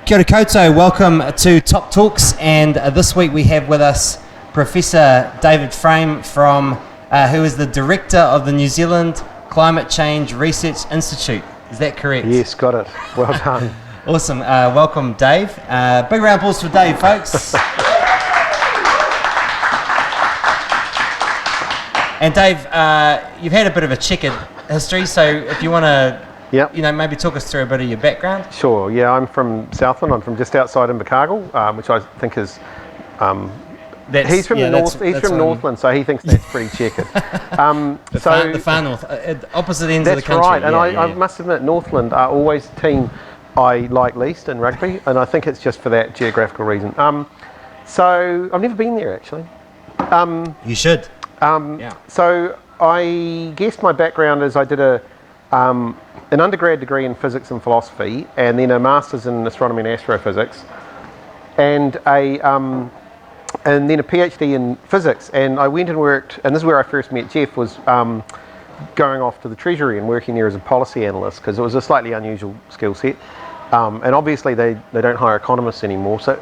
Kia ora koutou, welcome to Top Talks, and this week we have with us Professor David Frame who is the Director of the New Zealand Climate Change Research Institute. Is that correct? Yes, got it. Well done. Awesome. Welcome, Dave. Big round of applause for Dave, folks. And Dave, you've had a bit of a checkered history, so if you want to maybe talk us through a bit of your background. Sure, yeah, I'm from Southland. I'm from just outside Invercargill, which I think is... he's from Northland, so he thinks that's pretty checkered. The far north, opposite ends of the country. That's right, and I must admit, Northland are always the team I like least in rugby, and I think it's just for that geographical reason. So I've never been there, actually. You should. So I guess my background is I did an undergrad degree in physics and philosophy, and then a master's in astronomy and astrophysics, and then a PhD in physics. And I went and worked, and this is where I first met Jeff, was going off to the Treasury and working there as a policy analyst, because it was a slightly unusual skill set. And obviously they don't hire economists anymore. So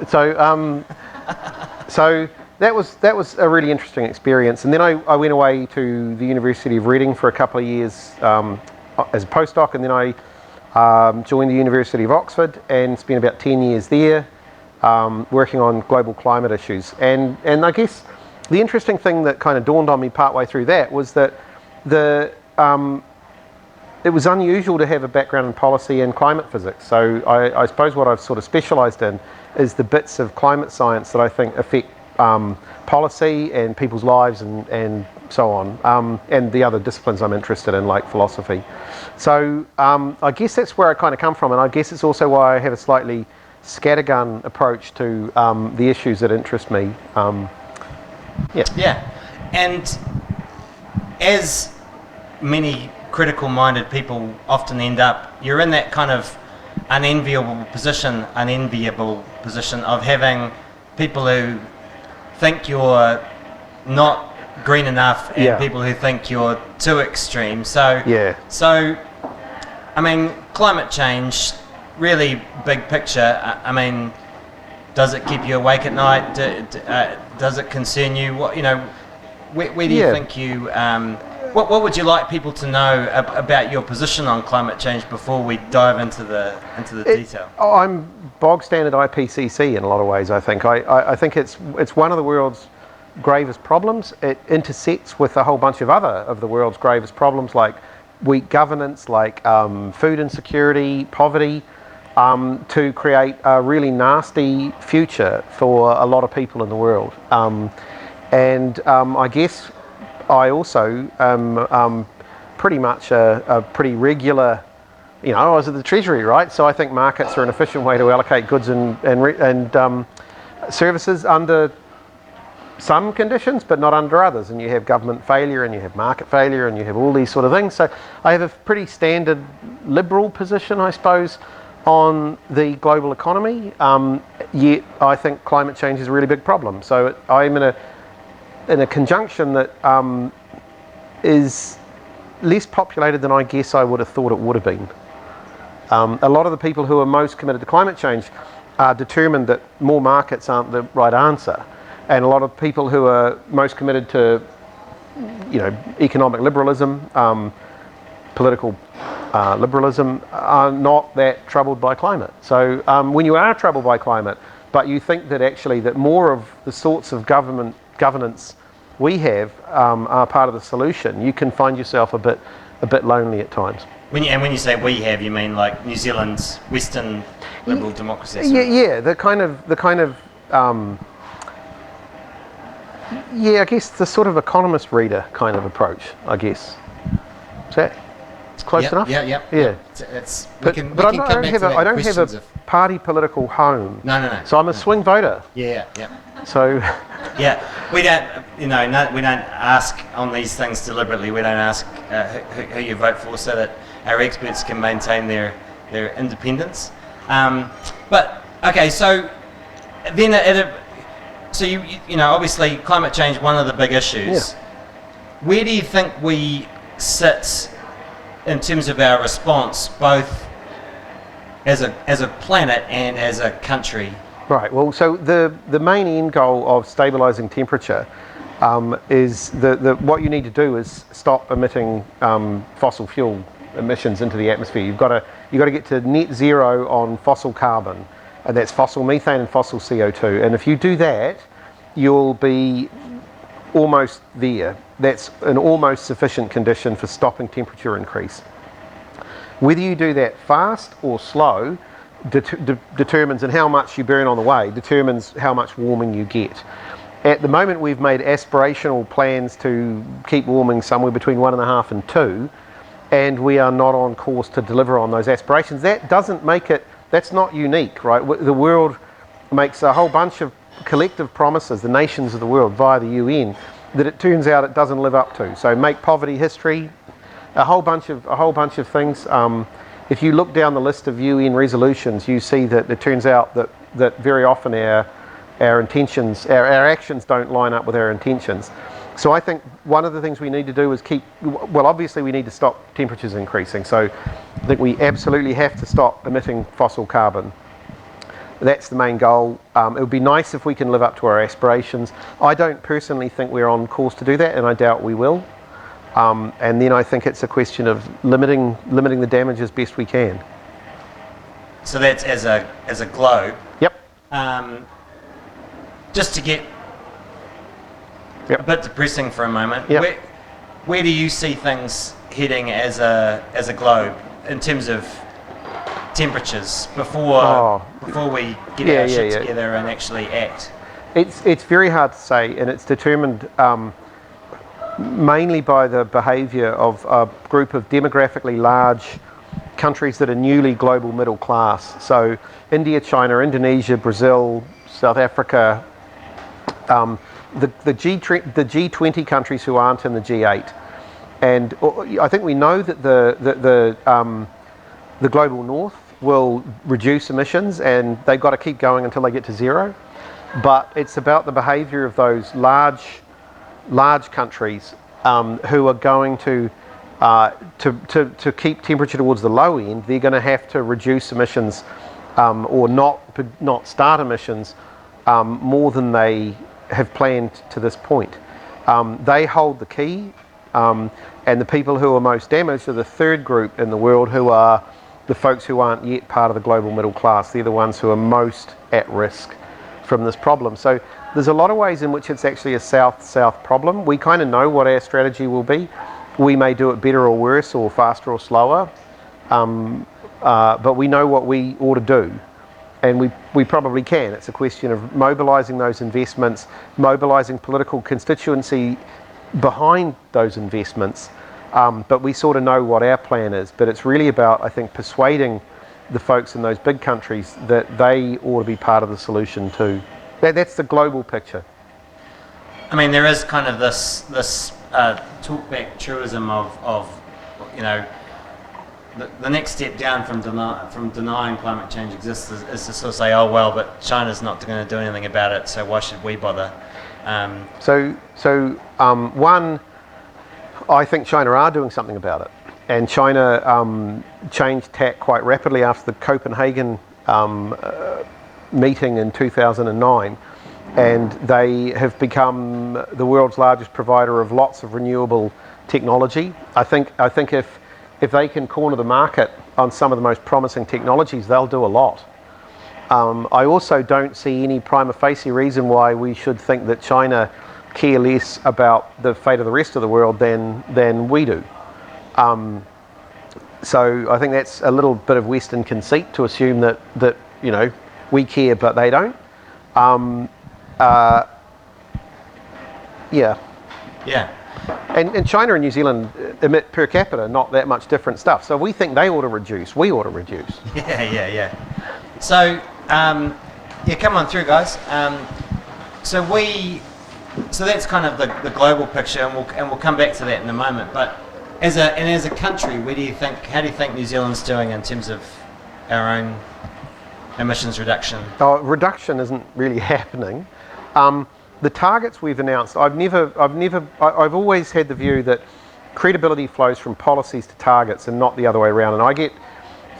that was a really interesting experience. And then I went away to the University of Reading for a couple of years as a postdoc, and then I joined the University of Oxford and spent about 10 years there working on global climate issues. And I guess the interesting thing that kind of dawned on me partway through that was that it was unusual to have a background in policy and climate physics. So I suppose what I've sort of specialised in is the bits of climate science that I think affect policy and people's lives and so on, and the other disciplines I'm interested in, like philosophy. So I guess that's where I kind of come from, and I guess it's also why I have a slightly scattergun approach to the issues that interest me. And as many critical-minded people often end up, you're in that kind of unenviable position of having people who think you're not green enough and people who think you're too extreme. So I mean, climate change, really big picture. I mean, does it keep you awake at night? Does it concern you? Where do you think you? What would you like people to know about your position on climate change before we dive into the detail? I'm bog standard IPCC in a lot of ways. I think think it's one of the world's gravest problems. It intersects with a whole bunch of other of the world's gravest problems, like weak governance, like food insecurity, poverty, to create a really nasty future for a lot of people in the world. I guess I also am pretty much a pretty regular, I was at the Treasury, right? So I think markets are an efficient way to allocate goods and services under some conditions, but not under others. And you have government failure, and you have market failure, and you have all these sort of things. So I have a pretty standard liberal position, I suppose, on the global economy. Yet I think climate change is a really big problem. So I'm in a conjunction that is less populated than I guess I would have thought it would have been. A lot of the people who are most committed to climate change are determined that more markets aren't the right answer. And a lot of people who are most committed to, economic liberalism, political liberalism, are not that troubled by climate. So when you are troubled by climate, but you think that actually that more of the sorts of governance we have are part of the solution, you can find yourself a bit lonely at times. When you say we have, you mean like New Zealand's Western liberal democracy? The kind of I guess the sort of economist reader kind of approach, I guess. Is that close enough? Yeah. I don't have a party political home. No. So I'm a swing voter. Yeah. So. We don't ask on these things deliberately. We don't ask who you vote for, so that our experts can maintain their independence. But okay, so then so you know, obviously climate change, one of the big issues. Where do you think we sit in terms of our response, both as a planet and as a country? Right. Well, so the main end goal of stabilising temperature is what you need to do is stop emitting fossil fuel emissions into the atmosphere. You've got to get to net zero on fossil carbon, and that's fossil methane and fossil CO2. And if you do that, you'll be almost there. That's an almost sufficient condition for stopping temperature increase. Whether you do that fast or slow determines, and how much you burn on the way determines how much warming you get. At the moment, we've made aspirational plans to keep warming somewhere between 1.5 and 2, and we are not on course to deliver on those aspirations. That doesn't make it, that's not unique, right? The world makes a whole bunch of collective promises, the nations of the world via the UN, that it turns out it doesn't live up to. So make poverty history, a whole bunch of things. If you look down the list of UN resolutions, you see that it turns out that very often our intentions, our actions don't line up with our intentions. So I think one of the things we need to do is obviously we need to stop temperatures increasing. So I think we absolutely have to stop emitting fossil carbon. That's the main goal. It would be nice if we can live up to our aspirations. I don't personally think we're on course to do that, and I doubt we will. And then I think it's a question of limiting the damage as best we can. So that's as a globe. Yep. Just to get a bit depressing for a moment. Yep. Where do you see things heading as a globe in terms of temperatures before we get our shit together and actually act? It's very hard to say, and it's determined mainly by the behaviour of a group of demographically large countries that are newly global middle class. So India, China, Indonesia, Brazil, South Africa, the G20 countries who aren't in the G8. And I think we know that the global north will reduce emissions, and they've got to keep going until they get to zero. But it's about the behaviour of those large countries who are going to keep temperature towards the low end. They're going to have to reduce emissions or not start emissions more than they have planned to this point. They hold the key, and the people who are most damaged are the third group in the world, who are the folks who aren't yet part of the global middle class. They're the ones who are most at risk from this problem. So there's a lot of ways in which it's actually a south-south problem. We kind of know what our strategy will be. We may do it better or worse, or faster or slower, but we know what we ought to do, and we probably can. It's a question of mobilising those investments, mobilising political constituency behind those investments, but we sort of know what our plan is. But it's really about, I think, persuading the folks in those big countries that they ought to be part of the solution too. That's the global picture. I mean, there is kind of this talkback truism of the next step down from denying climate change exists is to sort of say, oh well, but China's not going to do anything about it, so why should we bother? One, I think China are doing something about it, and China changed tack quite rapidly after the Copenhagen meeting in 2009, and they have become the world's largest provider of lots of renewable technology. I think if they can corner the market on some of the most promising technologies, they'll do a lot. I also don't see any prima facie reason why we should think that China care less about the fate of the rest of the world than we do. So I think that's a little bit of Western conceit to assume that we care but they don't. And China and New Zealand emit per capita not that much different stuff. So we think they ought to reduce. We ought to reduce. Yeah. So come on through, guys. So that's kind of the global picture, and we'll come back to that in a moment. But as a country, how do you think New Zealand's doing in terms of our own emissions reduction? Reduction isn't really happening. The targets we've announced, I've always had the view that credibility flows from policies to targets and not the other way around. And I get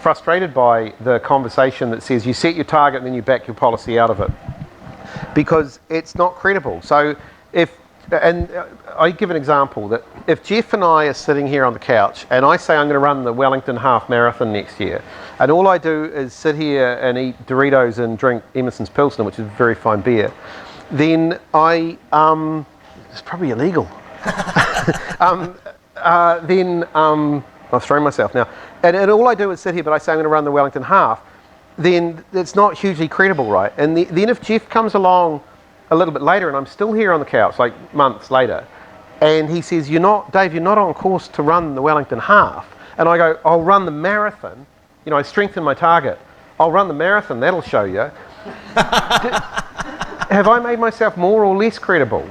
frustrated by the conversation that says you set your target and then you back your policy out of it, because it's not credible. So I give an example that if Jeff and I are sitting here on the couch and I say I'm going to run the Wellington Half Marathon next year, and all I do is sit here and eat Doritos and drink Emerson's Pilsner, which is very fine beer, then it's probably illegal. I've thrown myself now. And all I do is sit here, but I say I'm going to run the Wellington Half, then it's not hugely credible, right? And then if Jeff comes along a little bit later and I'm still here on the couch, like months later, and he says, Dave, you're not on course to run the Wellington Half. And I go, I'll run the marathon. I strengthen my target. I'll run the marathon, that'll show you. Have I made myself more or less credible?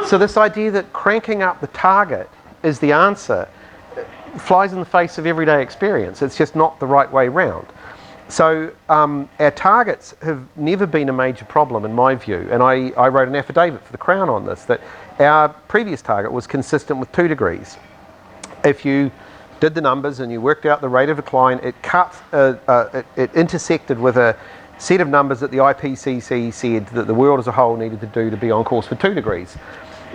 So this idea that cranking up the target is the answer flies in the face of everyday experience. It's just not the right way round. So our targets have never been a major problem in my view, and I wrote an affidavit for the Crown on this, that our previous target was consistent with 2 degrees. If you did the numbers and you worked out the rate of decline, it it intersected with a set of numbers that the IPCC said that the world as a whole needed to do to be on course for 2 degrees.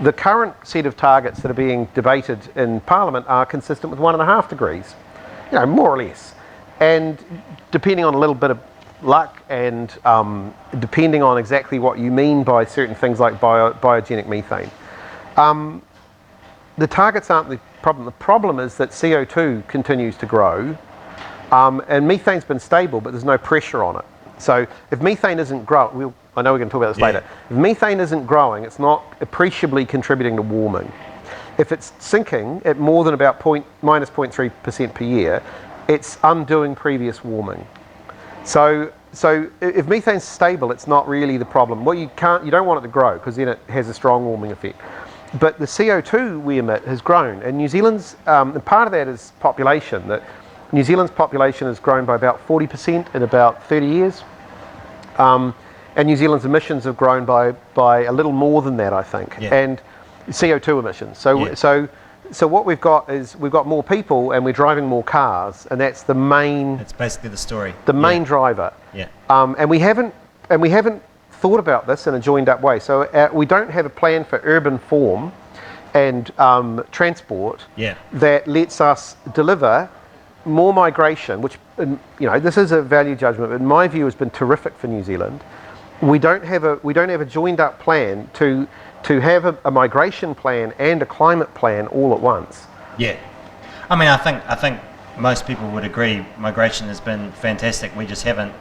The current set of targets that are being debated in Parliament are consistent with 1.5 degrees, more or less. And depending on a little bit of luck and depending on exactly what you mean by certain things like biogenic methane, the targets aren't the problem. The problem is that CO2 continues to grow, and methane's been stable, but there's no pressure on it. So if methane isn't growing, I know we're going to talk about this later. If methane isn't growing, it's not appreciably contributing to warming. If it's sinking at more than about minus 0.3% per year, it's undoing previous warming. So if methane's stable, it's not really the problem. Well, you don't want it to grow because then it has a strong warming effect. But the CO2 we emit has grown, and New Zealand's and part of that is population. That New Zealand's population has grown by about 40% in about 30 years, and New Zealand's emissions have grown by a little more than that, I think, and CO2 emissions. So what we've got is we've got more people and we're driving more cars, and that's the main. That's basically the story. The main driver. Yeah. And we haven't thought about this in a joined up way. So we don't have a plan for urban form and transport that lets us deliver more migration, which this is a value judgment, but in my view has been terrific for New Zealand. We don't have a joined up plan to have a migration plan and a climate plan all at once. Yeah, I think most people would agree migration has been fantastic. We just haven't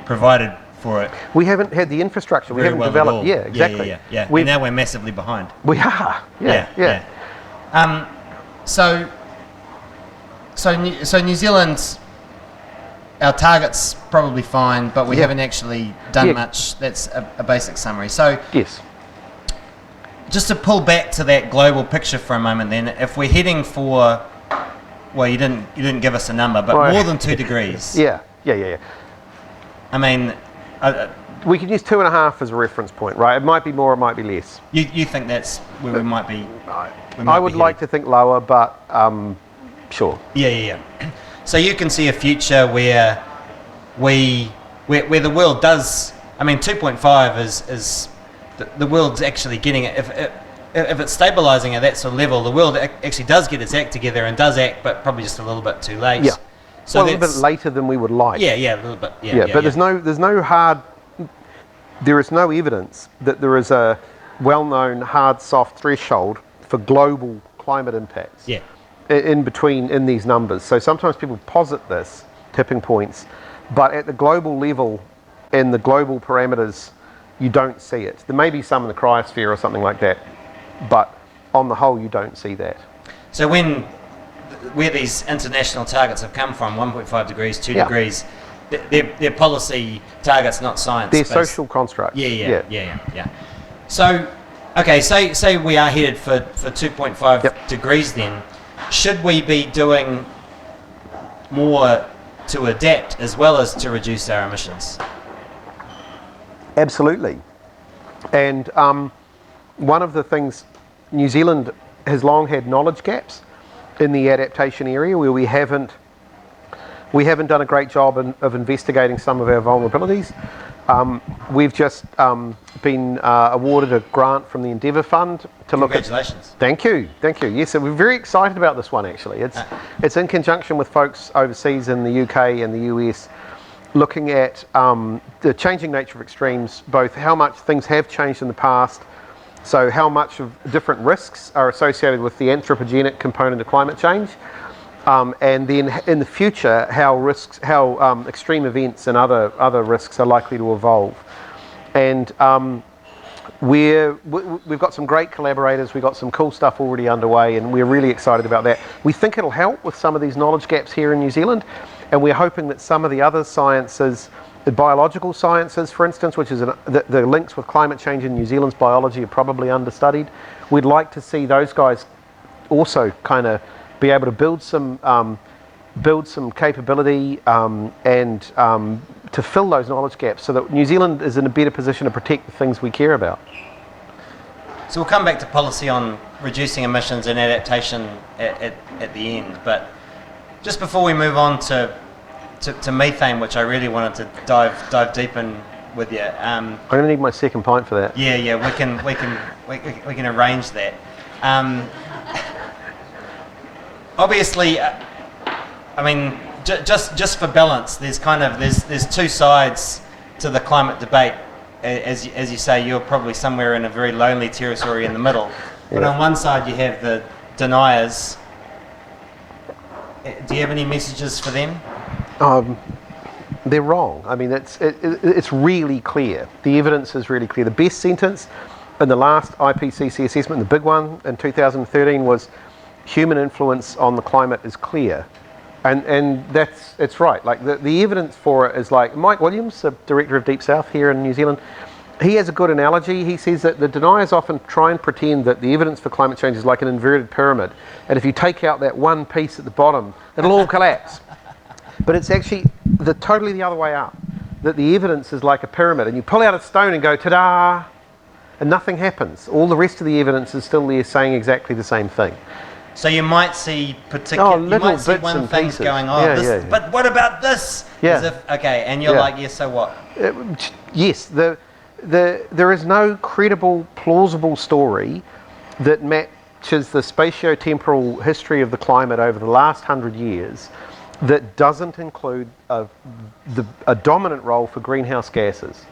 provided for it. We haven't had the infrastructure. We haven't developed. Yeah, exactly. Yeah. And now we're massively behind. We are. Yeah. So New Zealand's, our target's probably fine, but we haven't actually done much. That's a basic summary. So yes. Just to pull back to that global picture for a moment, then, if we're heading for, well, you didn't give us a number, but more than 2 degrees. Yeah. I mean, we could use 2.5 as a reference point, right? It might be more, it might be less. You think that's where we might be? I would like to think lower, but sure. Yeah. So you can see a future where the world does. 2.5 is the world's actually getting it. If it's stabilising at that sort of level, the world actually does get its act together and does act, but probably just a little bit too late. Yeah. So a little bit later than we would like. Yeah, a little bit. But there is no evidence that there is a well-known hard soft threshold for global climate impacts. Yeah. In these numbers. So sometimes people posit this tipping points, but at the global level and the global parameters, you don't see it. There may be some in the cryosphere or something like that, but on the whole, you don't see that. So where these international targets have come from, 1.5 degrees, 2 degrees, they're policy targets, not science. They're social constructs. Yeah. So, okay, say we are headed for 2.5 degrees then. Should we be doing more to adapt as well as to reduce our emissions? Absolutely. And one of the things, New Zealand has long had knowledge gaps in the adaptation area where we haven't we haven't done a great job of investigating some of our vulnerabilities. We've just been awarded a grant from the Endeavour Fund to look at... Congratulations. Thank you. Yes, so we're very excited about this one, actually. It's in conjunction with folks overseas in the UK and the US, looking at the changing nature of extremes, both how much things have changed in the past, so how much of different risks are associated with the anthropogenic component of climate change, and then in the future, how extreme events and other risks are likely to evolve. And we've got some great collaborators, we've got some cool stuff already underway, and we're really excited about that. We think it'll help with some of these knowledge gaps here in New Zealand, and we're hoping that some of the other sciences, the biological sciences, for instance, which is the links with climate change in New Zealand's biology are probably understudied. We'd like to see those guys also kind of be able to build some capability and to fill those knowledge gaps so that New Zealand is in a better position to protect the things we care about. So we'll come back to policy on reducing emissions and adaptation at the end, but just before we move on to methane, which I really wanted to dive deep in with you. I'm going to need my second pint for that. Yeah, we can arrange that. Obviously, I mean, just for balance, there's two sides to the climate debate. As you say, you're probably somewhere in a very lonely territory in the middle. Yeah. But on one side, you have the deniers. Do you have any messages for them? They're wrong. I mean, it's really clear. The evidence is really clear. The best sentence in the last IPCC assessment, the big one in 2013, was human influence on the climate is clear. And it's right. Like the evidence for it is like Mike Williams, the director of Deep South here in New Zealand, he has a good analogy. He says that the deniers often try and pretend that the evidence for climate change is like an inverted pyramid. And if you take out that one piece at the bottom, it'll all collapse. But it's actually totally the other way up. That the evidence is like a pyramid, and you pull out a stone and go, ta-da, and nothing happens. All the rest of the evidence is still there saying exactly the same thing. So you might see one thing going on, but what about this? Yeah. And you're like, yes, so what? Yes, there is no credible, plausible story that matches the spatio-temporal history of the climate over the last 100 years that doesn't include a dominant role for greenhouse gases.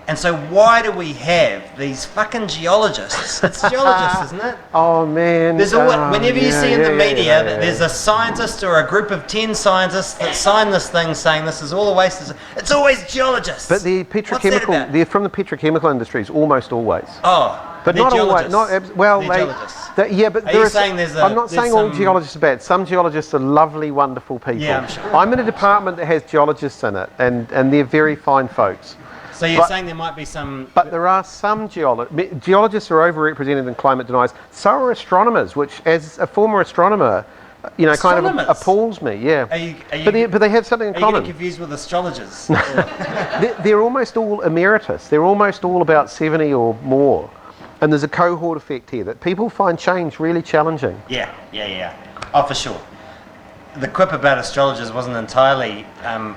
And so why do we have these fucking geologists? It's geologists, isn't it? Oh, man. There's whenever you see in the media that there's a scientist or a group of 10 scientists that sign this thing saying this is all a waste. It's always geologists. But they're from the petrochemical industries, almost always. Oh, but not always. Geologists. But are you saying I'm not saying all geologists are bad. Some geologists are lovely, wonderful people. Yeah, I'm sure. I'm in a department that has geologists in it, and they're very fine folks. So you're saying there might be some... But there are some geologists. Geologists are overrepresented in climate deniers. So are astronomers, which, as a former astronomer, kind of appalls me. Yeah. But they have something in common. Are you getting confused with astrologers? They're almost all emeritus. They're almost all about 70 or more. And there's a cohort effect here that people find change really challenging. Yeah. Oh, for sure. The quip about astrologers wasn't entirely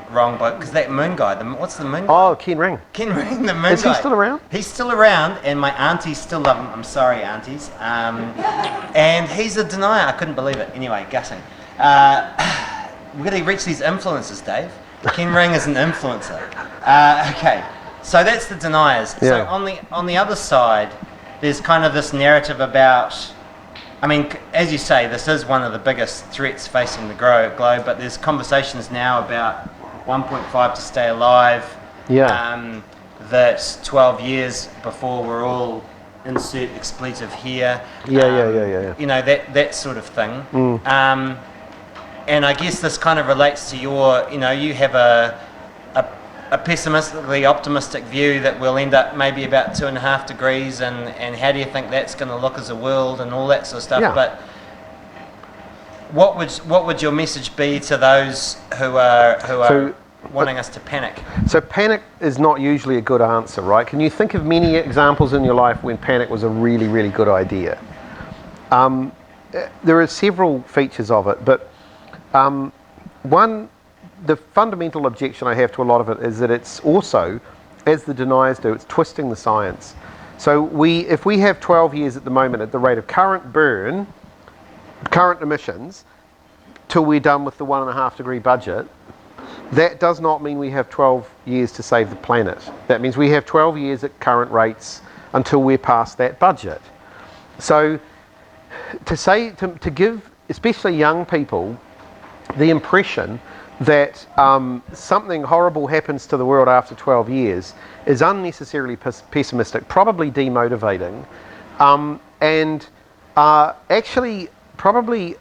wrong, because that moon guy, what's the moon guy? Oh, Ken Ring. Ken Ring, the moon guy. Is he still around? He's still around, and my aunties still love him. I'm sorry, aunties. And he's a denier. I couldn't believe it. Anyway, gutting. We're going to reach these influencers, Dave. Ken Ring is an influencer. Okay, so that's the deniers. Yeah. So on the other side, there's kind of this narrative about... I mean, as you say, this is one of the biggest threats facing the globe, but there's conversations now about 1.5 to stay alive. Yeah. That 12 years before we're all insert expletive here. Yeah. That sort of thing. And I guess this kind of relates to your, you have a pessimistically optimistic view that we'll end up maybe about 2.5 degrees, and how do you think that's going to look as a world and all that sort of stuff. Yeah. But what would your message be to those who are wanting us to panic? So panic is not usually a good answer, right? Can you think of many examples in your life when panic was a really, really good idea? There are several features of it, but one the fundamental objection I have to a lot of it is that it's also, as the deniers do, it's twisting the science. So if we have 12 years at the moment at the rate of current burn, current emissions, till we're done with the 1.5 degree budget, that does not mean we have 12 years to save the planet. That means we have 12 years at current rates until we're past that budget. So to give especially young people the impression that something horrible happens to the world after 12 years is unnecessarily pessimistic, probably demotivating, and actually probably...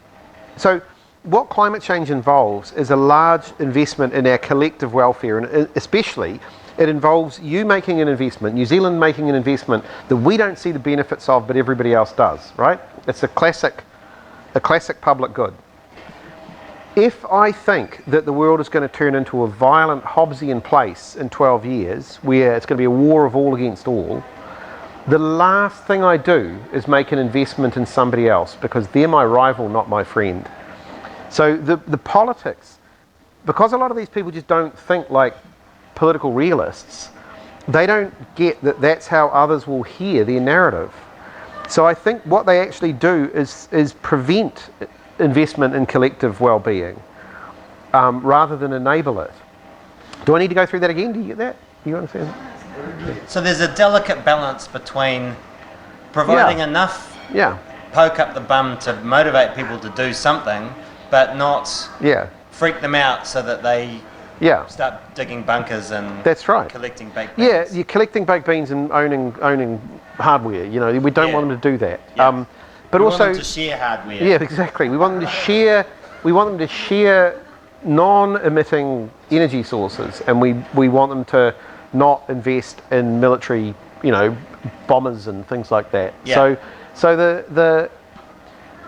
So what climate change involves is a large investment in our collective welfare, and especially it involves you making an investment, New Zealand making an investment that we don't see the benefits of but everybody else does, right? It's a classic public good. If I think that the world is going to turn into a violent Hobbesian place in 12 years, where it's going to be a war of all against all, the last thing I do is make an investment in somebody else, because they're my rival, not my friend. So the politics, because a lot of these people just don't think like political realists, they don't get that that's how others will hear their narrative. So I think what they actually do is prevent investment in collective well-being rather than enable it. Do I need to go through that again? Do you get that? Do you understand? So there's a delicate balance between providing enough poke up the bum to motivate people to do something, but not freak them out so that they start digging bunkers and collecting baked beans. Yeah, you're collecting baked beans and owning hardware. You know, we don't want them to do that. Yeah. But we also want them to share hardware. Yeah, exactly. We want them to share. We want them to share non-emitting energy sources, and we want them to not invest in military, bombers and things like that. Yeah. So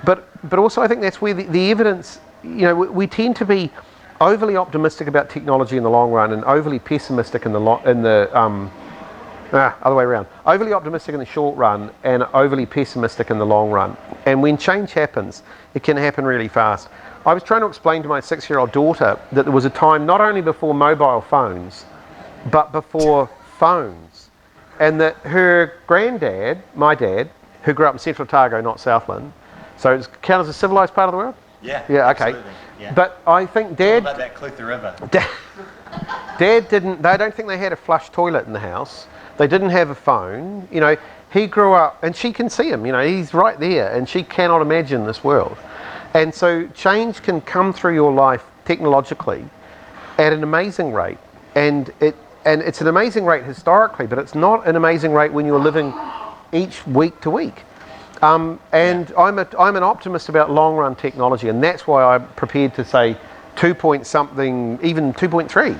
but also I think that's where the evidence, we tend to be overly optimistic about technology in the long run and overly pessimistic in the other way around. Overly optimistic in the short run and overly pessimistic in the long run. And when change happens, it can happen really fast. I was trying to explain to my 6-year-old daughter that there was a time not only before mobile phones, but before phones. And that her granddad, my dad, who grew up in Central Otago, not Southland, so it's counted as a civilised part of the world? Yeah, yeah, okay. Absolutely. Yeah. But I think Dad... What about that Clutha River? Dad didn't... I don't think they had a flush toilet in the house. They didn't have a phone. He grew up, and she can see him, he's right there, and she cannot imagine this world. And so change can come through your life technologically at an amazing rate. And it's an amazing rate historically, but it's not an amazing rate when you're living each week to week. I'm an optimist about long-run technology, and that's why I'm prepared to say 2 point something, even 2.3.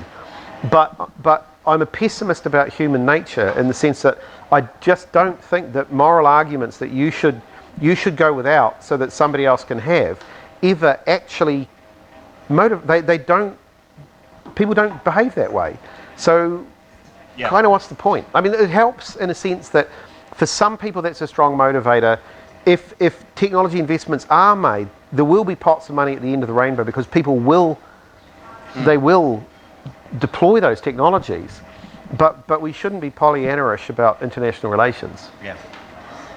But I'm a pessimist about human nature in the sense that I just don't think that moral arguments that you should go without so that somebody else can have ever actually motivate. People don't behave that way. So kind of what's the point? I mean, it helps in a sense that for some people that's a strong motivator. If technology investments are made, there will be pots of money at the end of the rainbow, because people will deploy those technologies. But we shouldn't be Pollyanna-ish about international relations. Yeah.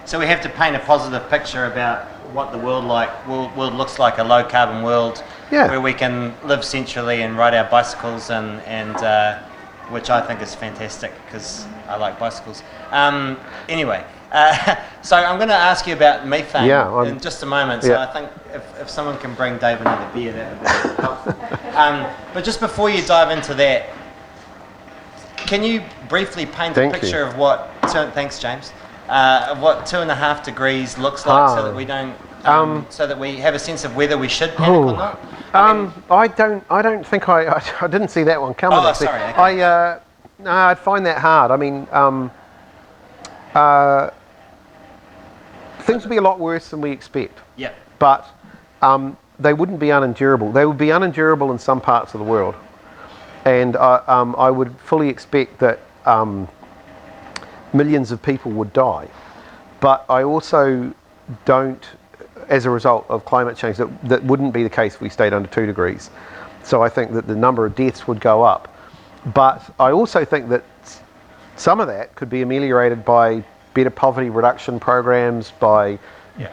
So we have to paint a positive picture about what the world looks like, a low carbon world where we can live centrally and ride our bicycles and which I think is fantastic because I like bicycles. Anyway, so I'm going to ask you about methane in just a moment. So I think if someone can bring Dave another beer, that would be helpful. But just before you dive into that, can you briefly paint a picture of what? Thanks, James. Of what 2.5 degrees looks like, so that we don't, so that we have a sense of whether we should panic or not. I don't think I didn't see that one coming. Oh, sorry. Okay. No, I'd find that hard. I mean, things would be a lot worse than we expect. Yeah. But they wouldn't be unendurable. They would be unendurable in some parts of the world, and I would fully expect that millions of people would die. But I also don't, as a result of climate change, that wouldn't be the case if we stayed under 2 degrees. So I think that the number of deaths would go up. But I also think that some of that could be ameliorated by better poverty reduction programs, by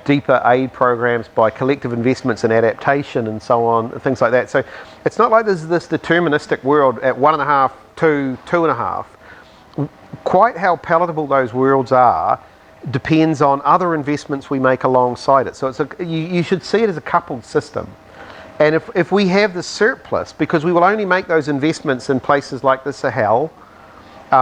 deeper aid programs, by collective investments in adaptation and so on, and things like that. So it's not like there's this deterministic world at 1.5, 2, 2.5. Quite how palatable those worlds are depends on other investments we make alongside it. So it's you should see it as a coupled system. And if we have the surplus, because we will only make those investments in places like the Sahel,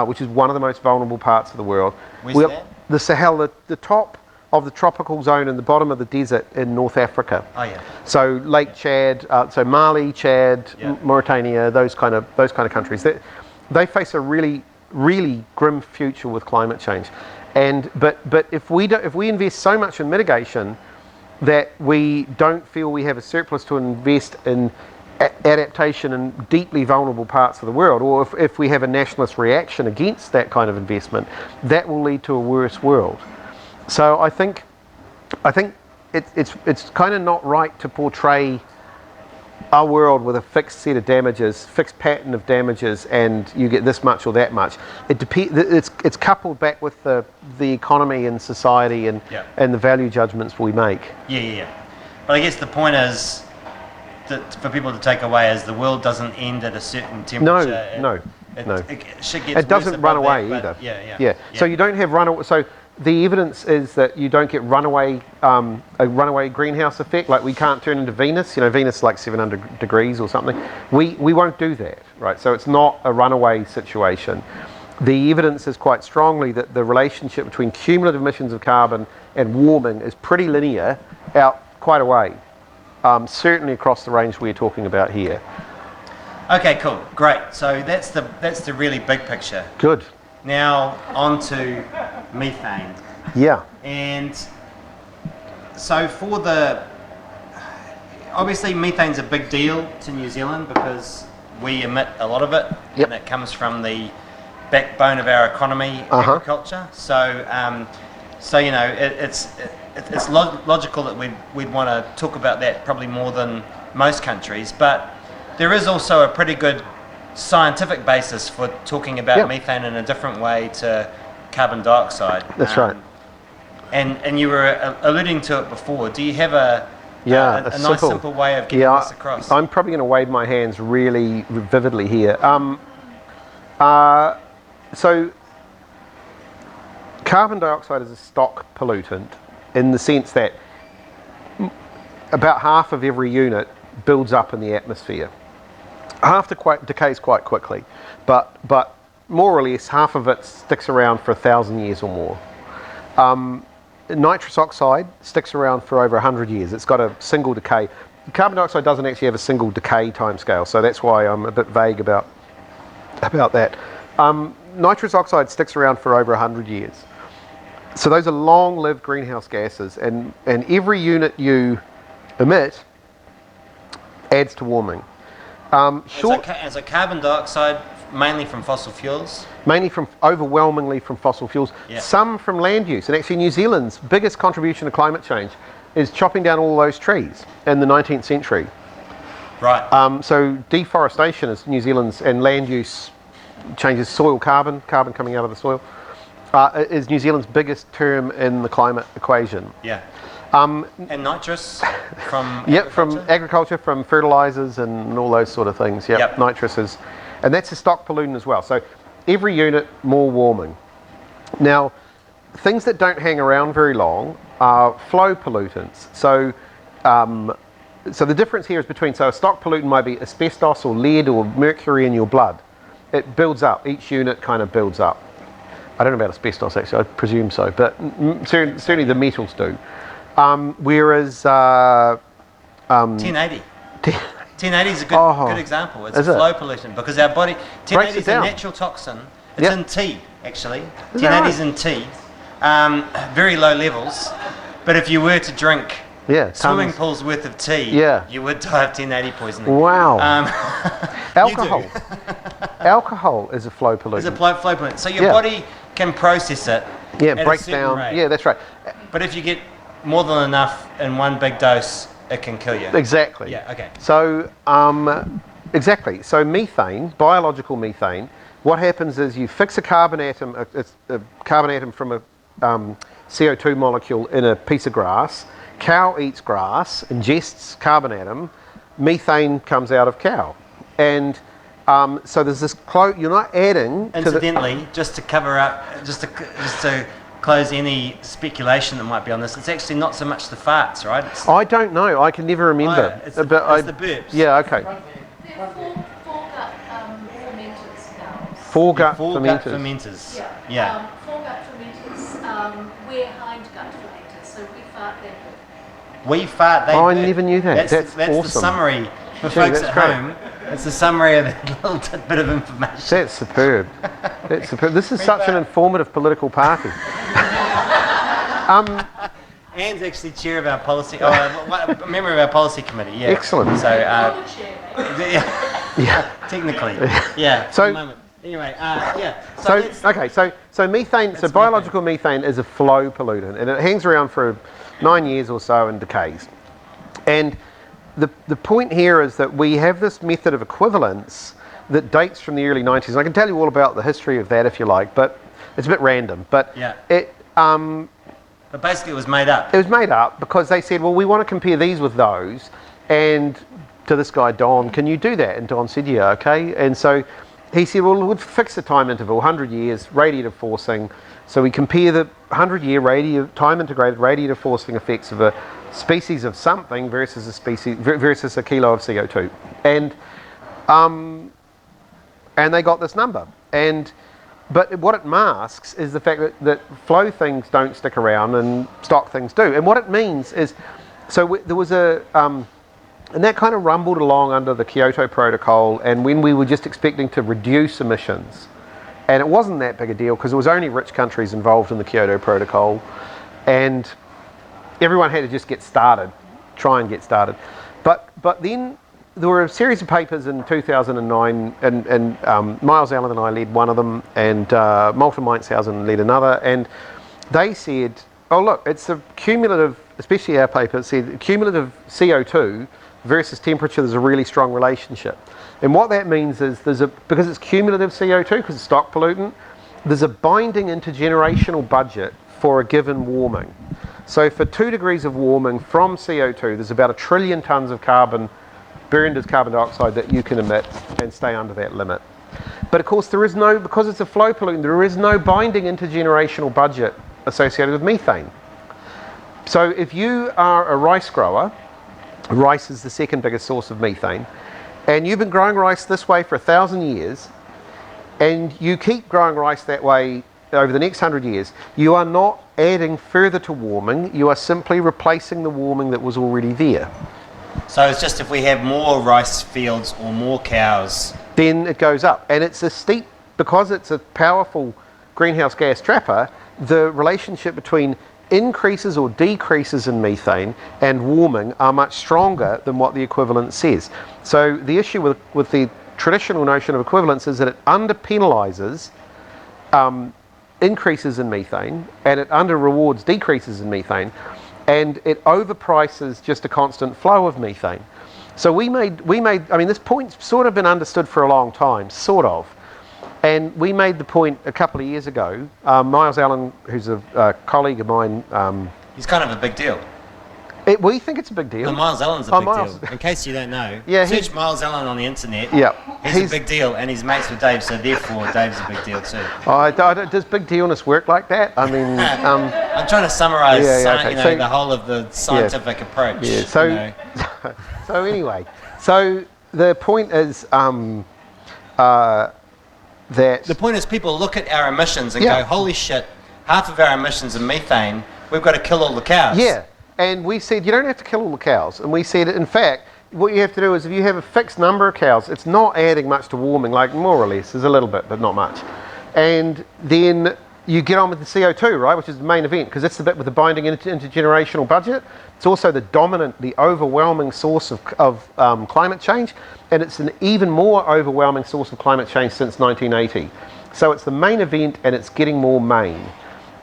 which is one of the most vulnerable parts of the world. Where's that? The Sahel, the top of the tropical zone and the bottom of the desert in North Africa. Oh yeah. So Lake Chad, so Mali, Chad, Mauritania, those kind of countries. They face a really grim future with climate change. But if we invest so much in mitigation that we don't feel we have a surplus to invest in adaptation in deeply vulnerable parts of the world, or if we have a nationalist reaction against that kind of investment, that will lead to a worse world. So I think it's kind of not right to portray a world with a fixed set of damages, fixed pattern of damages, and you get this much or that much. It's coupled back with the economy and society and the value judgments we make. Yeah. But I guess the point is that for people to take away is the world doesn't end at a certain temperature. No. It doesn't run away either. Yeah. So you don't have runaway. So the evidence is that you don't get a runaway greenhouse effect. Like we can't turn into Venus. Venus is like 700 degrees or something. We won't do that, right? So it's not a runaway situation. The evidence is quite strongly that the relationship between cumulative emissions of carbon and warming is pretty linear out quite a way. Certainly across the range we're talking about here. Okay, cool, great. So that's the really big picture. Good. Now on to methane. Yeah. And so obviously methane's a big deal to New Zealand because we emit a lot of it, and it comes from the backbone of our economy, agriculture. So it's logical that we'd want to talk about that probably more than most countries, but there is also a pretty good scientific basis for talking about methane in a different way to carbon dioxide. That's right. And you were alluding to it before. Do you have a nice simple way of getting this across? I'm probably going to wave my hands really vividly here. So carbon dioxide is a stock pollutant in the sense that about half of every unit builds up in the atmosphere. Half decays quite quickly, but more or less half of it sticks around for 1,000 years or more. Nitrous oxide sticks around for over 100 years. It's got a single decay. Carbon dioxide doesn't actually have a single decay timescale, so that's why I'm a bit vague about that. Nitrous oxide sticks around for over 100 years. So those are long-lived greenhouse gases, and every unit you emit adds to warming. Is it carbon dioxide mainly from fossil fuels? Overwhelmingly from fossil fuels. Some from land use. And actually New Zealand's biggest contribution to climate change is chopping down all those trees in the 19th century. Right. So deforestation is New Zealand's, and land use changes soil carbon coming out of the soil, is New Zealand's biggest term in the climate equation. Yeah. And nitrous from agriculture? From agriculture, from fertilizers and all those sort of things. Nitrous is, and that's a stock pollutant as well. So every unit more warming. Now, things that don't hang around very long are flow pollutants. So the difference here is between, so a stock pollutant might be asbestos or lead or mercury in your blood. It builds up, each unit kind of builds up. I don't know about asbestos actually, I presume so, but certainly the metals do. Whereas 1080. 1080 is a good example. It's a flow pollutant because our body, 1080 is a natural toxin. It's in tea, actually. 1080 is in tea. Very low levels. But if you were to drink swimming pools worth of tea, you would die of 1080 poisoning. Wow. Alcohol. Alcohol is a flow pollutant. It's a flow pollutant. So your body can process it. It breaks down. Rate. Yeah, that's right. But if you get more than enough in one big dose, it can kill you. Exactly. Yeah, okay. So Exactly. So methane, biological methane, what happens is you fix a carbon atom, a carbon atom from a CO2 molecule in a piece of grass. Cow eats grass, ingests carbon atom. Methane comes out of cow, and so there's this. You're not adding. Incidentally, just to cover up, just to close any speculation that might be on this, it's actually not so much the farts, right? I don't know. I can never remember. It's the burps. Yeah. Okay. They're foregut fermenters now. Foregut fermenters. Yeah. Foregut fermenters, we're hindgut fermenters, so we fart, they burp. We fart, they Oh, I burp. never knew that. That's awesome. The summary for Gee, folks that's at great. home. It's a summary of a little tidbit of information. That's superb. That's superb. This is such an informative political party. Anne's actually chair of our policy, a member of our policy committee. Yeah. Excellent. So, You're the chair, mate. Yeah. technically, yeah. So- at the moment. Anyway, yeah. So methane. So biological methane is a flow pollutant, and it hangs around for 9 years or so and decays. And the point here is that we have this method of equivalence that dates from the early 90s. And I can tell you all about the history of that if you like, but it's a bit random. But Yeah. But basically, it was made up. it was made up because they said, well, we want to compare these with those. And to this guy, Don, can you do that? And Don said, yeah, okay. And so he said, well, we'll fix the time interval, 100 years, radiative forcing. So we compare the 100-year time-integrated radiative forcing effects of a species of something versus a kilo of CO2. And they got this number. But what it masks is the fact that flow things don't stick around and stock things do. And what it means is, there was and that kind of rumbled along under the Kyoto Protocol, and when we were just expecting to reduce emissions. And it wasn't that big a deal because it was only rich countries involved in the Kyoto Protocol, and everyone had to just try and get started. But then there were a series of papers in 2009, and Miles Allen and I led one of them, and Malta Meinshausen led another, and they said, oh look, it's a cumulative, especially our paper said, cumulative CO2 versus temperature, there's a really strong relationship. And what that means is because it's cumulative CO2, because it's stock pollutant, there's a binding intergenerational budget for a given warming. So for 2 degrees of warming from CO2, there's about 1 trillion tonnes of carbon burned as carbon dioxide that you can emit and stay under that limit. But of course because it's a flow pollutant, there is no binding intergenerational budget associated with methane. So if you are a rice grower, rice is the second biggest source of methane, and you've been growing rice this way for 1,000 years, and you keep growing rice that way over the next 100 years, you are not adding further to warming, you are simply replacing the warming that was already there. So it's just if we have more rice fields or more cows, then it goes up. And it's a steep, because it's a powerful greenhouse gas trapper, the relationship between increases or decreases in methane and warming are much stronger than what the equivalence says. So the issue with the traditional notion of equivalence is that it under-penalises increases in methane, and it under-rewards decreases in methane, and it overprices just a constant flow of methane. So we made, I mean, this point's sort of been understood for a long time, sort of. And we made the point a couple of years ago. Miles Allen, who's a colleague of mine... he's kind of a big deal. We think it's a big deal. No, Miles Allen's a big deal. In case you don't know, search Miles Allen on the internet. Yeah, he's a big deal, and he's mates with Dave, so therefore Dave's a big deal too. Does big dealness work like that? I mean... I'm trying to summarise okay. the whole of the scientific approach. Yeah, so, so anyway, so the point is... The point is people look at our emissions and go, holy shit, half of our emissions are methane, we've got to kill all the cows. Yeah, and we said you don't have to kill all the cows. And we said, in fact, what you have to do is if you have a fixed number of cows, it's not adding much to warming, like more or less, there's a little bit, but not much. And then you get on with the CO2, right, which is the main event, because that's the bit with the binding intergenerational budget. It's also the overwhelming source of climate change, and it's an even more overwhelming source of climate change since 1980. So it's the main event, and it's getting more main.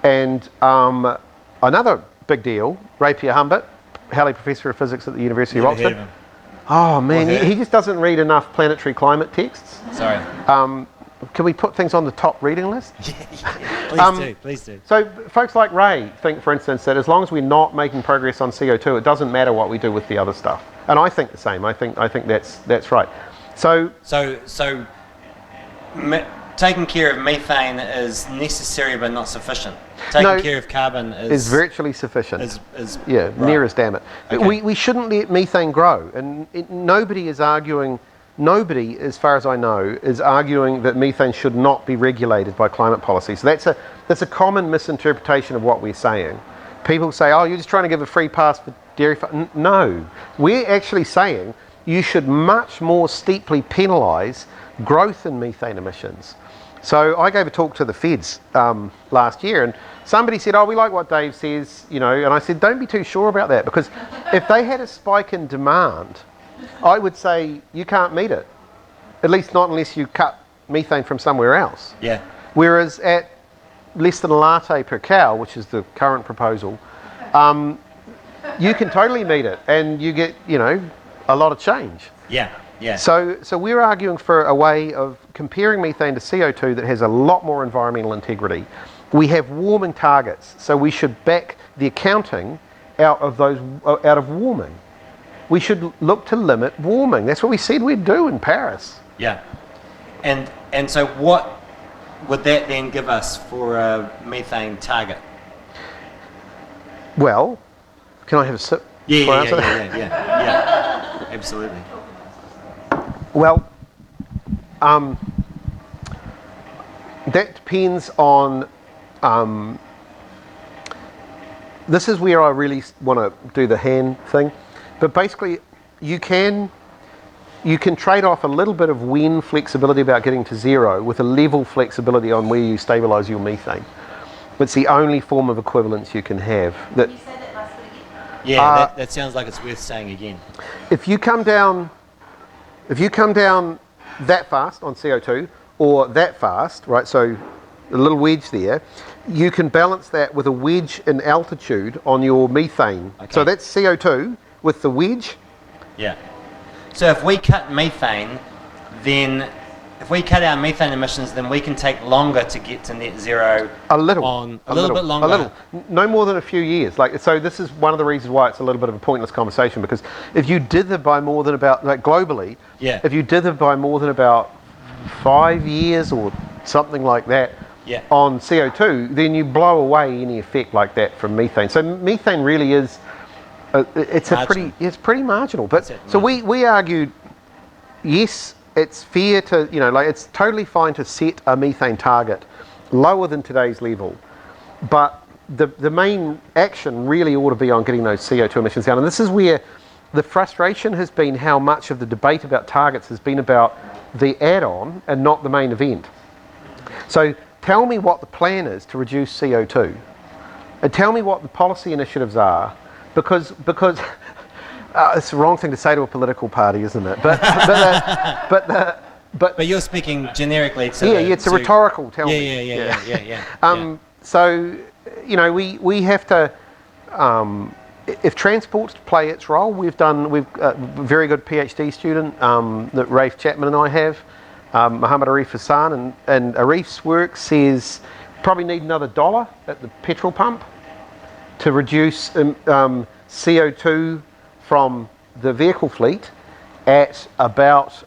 And another big deal, Ray Pierre Humbert, Halley Professor of Physics at the University of Oxford. Oh man, Or her. he just doesn't read enough planetary climate texts. Sorry. Can we put things on the top reading list? Please do. So folks like Ray think, for instance, that as long as we're not making progress on CO2, it doesn't matter what we do with the other stuff. And I think the same. I think that's right. So taking care of methane is necessary but not sufficient. Taking care of carbon is virtually sufficient. Is right. Near as damn it. Okay. We shouldn't let methane grow, and nobody is arguing. Nobody, as far as I know, is arguing that methane should not be regulated by climate policy. So that's a common misinterpretation of what we're saying. People say, "Oh, you're just trying to give a free pass for dairy." No, we're actually saying you should much more steeply penalise growth in methane emissions. So I gave a talk to the feds last year, and somebody said, "Oh, we like what Dave says," and I said, "Don't be too sure about that, because if they had a spike in demand, I would say you can't meet it, at least not unless you cut methane from somewhere else." Yeah. Whereas at less than a latte per cow, which is the current proposal, you can totally meet it, and you get a lot of change. Yeah. Yeah. So we're arguing for a way of comparing methane to CO2 that has a lot more environmental integrity. We have warming targets, so we should back the accounting out of warming. We should look to limit warming. That's what we said we'd do in Paris. Yeah. And so what would that then give us for a methane target? Well, can I have a sip? Yeah. Absolutely. Well, that depends on. This is where I really want to do the hand thing, but basically, you can trade off a little bit of wind flexibility about getting to zero with a level flexibility on where you stabilise your methane. It's the only form of equivalence you can have. Can you say that last bit again? Yeah, that sounds like it's worth saying again. If you come down that fast on CO2 or that fast, right, so a little wedge there, you can balance that with a wedge in altitude on your methane. Okay. So that's CO2 with the wedge. Yeah. So if we cut methane, then if we cut our methane emissions, then we can take longer to get to net zero. A little bit longer. A little. No more than a few years. So this is one of the reasons why it's a little bit of a pointless conversation, because if you dither by more than about, globally, if you dither by more than about 5 years or something like that on CO2, then you blow away any effect like that from methane. So methane really is, it's pretty marginal. But so we argued, yes, it's fair to, it's totally fine to set a methane target lower than today's level, but the main action really ought to be on getting those CO2 emissions down. And this is where the frustration has been, how much of the debate about targets has been about the add-on and not the main event. So tell me what the plan is to reduce CO2, and tell me what the policy initiatives are, because it's the wrong thing to say to a political party, isn't it? But you're speaking generically. It's a rhetorical. Tell me. Yeah. So we have to. If transport's to play its role, we've a very good PhD student that Rafe Chapman and I have, Muhammad Arif Hassan, and Arif's work says probably need another $1 at the petrol pump to reduce CO2 from the vehicle fleet at about,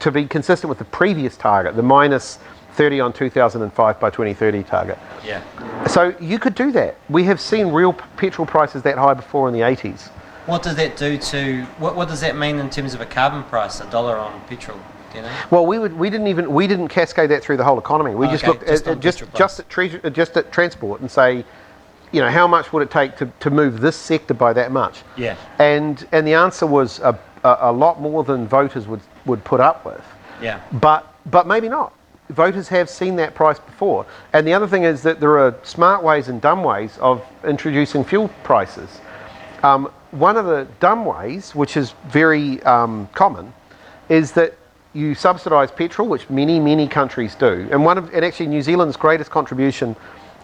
to be consistent with the previous target, the minus 30 on 2005 by 2030 target. Yeah. So you could do that. We have seen real petrol prices that high before in the 80s. What does that do to, what does that mean in terms of a carbon price, $1 on petrol? Do you know? Well, we didn't cascade that through the whole economy. We just looked at just at transport and say, how much would it take to move this sector by that much? Yeah. And the answer was a lot more than voters would put up with. Yeah. But maybe not. Voters have seen that price before. And the other thing is that there are smart ways and dumb ways of introducing fuel prices. One of the dumb ways, which is very common, is that you subsidise petrol, which many countries do. And actually New Zealand's greatest contribution